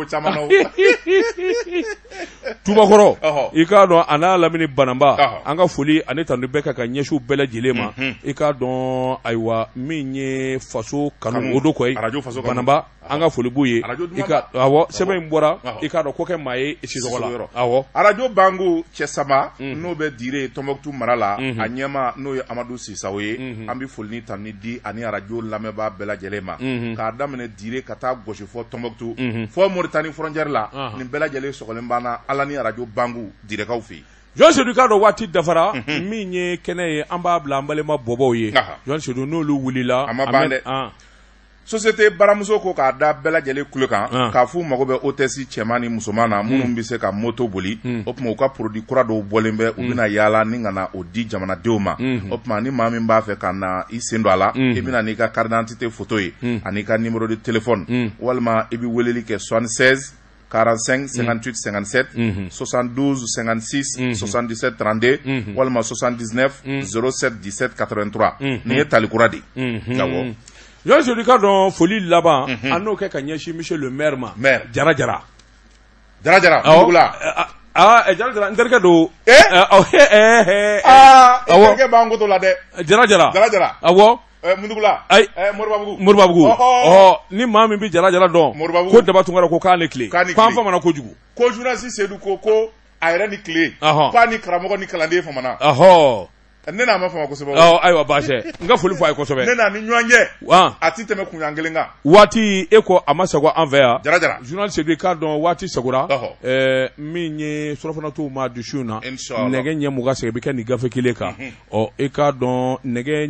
Tubakɔrɔ i k'a dɔn a n'a lamini Banamba an ka foli ani tani bɛ ka ɲɛsiw bɛɛ lajɛlen ma i k'a dɔn ayiwa min ye faso kanu o do kɔ ye Banamba an ka foli b'u ye awɔ sɛbɛn in bɔra i k'a dɔn kokɛ maa ye susɔgɔ la awɔ radio Bangu Cɛsama n'o bɛ dire Tɔnbɔkutu mara la a ɲɛma n'o ye Amadu Sisawo ye an bɛ foli ni tani di ani radio lamɛnbaa bɛɛ lajɛlen ma k'a daminɛ dire ka taa gosi fɔ Tɔnbɔkutu fɔ Moritani frontière la nin bɛɛ lajɛlen sɔgɔlen banna Ala ni radio Bangu direkaw fɛ yen Jean Seydou k'a dɔn waati dafara min ye kɛnɛ ye an b'a bila an balima bɔbɔw ye Jean Seydou n'olu wulila a ma ban dɛ société baramuso ko k'a da bɛɛ lajɛlen kulo kan k'a f'u mago bɛ hôtesse cɛman ni musoman na minnu bɛ se ka moto boli o tuma u ka produit kura dɔw bɔlen bɛ u bɛna yaala ni ka na o di jamanadenw ma o tuma ni maa min b'a fɛ ka na i sen don a la i bɛna n'i ka carte d'identité photo ye ani ka numéro de téléphone walima i bɛ weleli kɛ 76 45 58 57 72 56 77 32 walima 79 07 17 83 ni ye talikura di yawo Jean Sodika don foli laban an n'o kɛ ka ɲɛsin monsieur le maire ma Jara Jara Mugula Jara Jara n terikɛ don terikɛ b'an goto la dɛ Jara Jara awɔ Mundugula Moribabugu ni maa min bɛ Jara Jara dɔn ko daba tunkara ko k'a ni tile k'an famana kojugu ko journaliste Seydou ko a yɛrɛ ni tile k'a ni karamɔgɔ ni kalanden famana ne n'a ma fama kosɛbɛ ayiwa baasi n ka foli fɔ a ye kosɛbɛ ne n'a ni ɲɔgɔn cɛ a ti tɛmɛ kunɲɔgɔn kelen kan waati e ko a ma sago an fɛ yan Jara journaliste Seydou k'a dɔn waati sagora min ye surɔfanatiw ma dusu na nɛgɛ ɲɛ 20 bɛ kɛ nin gafe kelen kan e k'a dɔn nɛgɛ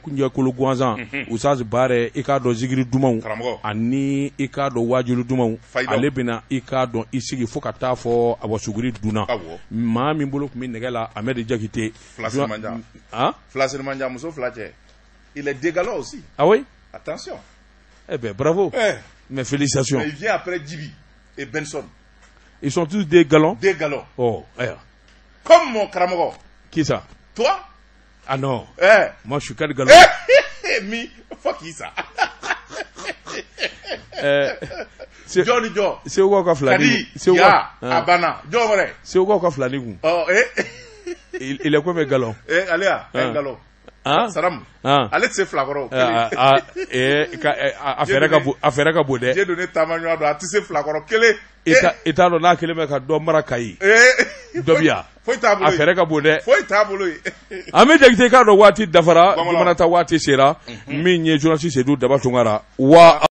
ɲɛ kolo gansan Usaz Bare e k'a dɔn zikiri dumanw ani e k'a dɔn wajulu dumanw ale bɛna e k'a dɔn i sigi fo ka taa fɔ a wasuguri dunna maa min bolo tun bɛ nɛgɛ la Ahmed Jakite Flasir Manja muso fila cɛ il est dégalant aussi oui attention bravo mes félicitations mais il vient après Djibi et Benson ils sont tous des galants comme mon karamɔgɔ qui ça toi ah non moi je suis quatre galants mi fuck ça Johnny Joe c'est quoi ka flani c'est quoi abana Joe wɛrɛ c'est quoi ka flani kun il est combien galon allez un galon Saram allez se flakoro affaire ka bon dɛ j'ai donné tamanywa do atise flakoro kele eta no na kele me ka do mara kai dobia affaire ka bon dɛ foi tabolo Ahmed Jakite ka do waati dafara manata waati sera min ye journaliste Seydou Daba Tunkara wa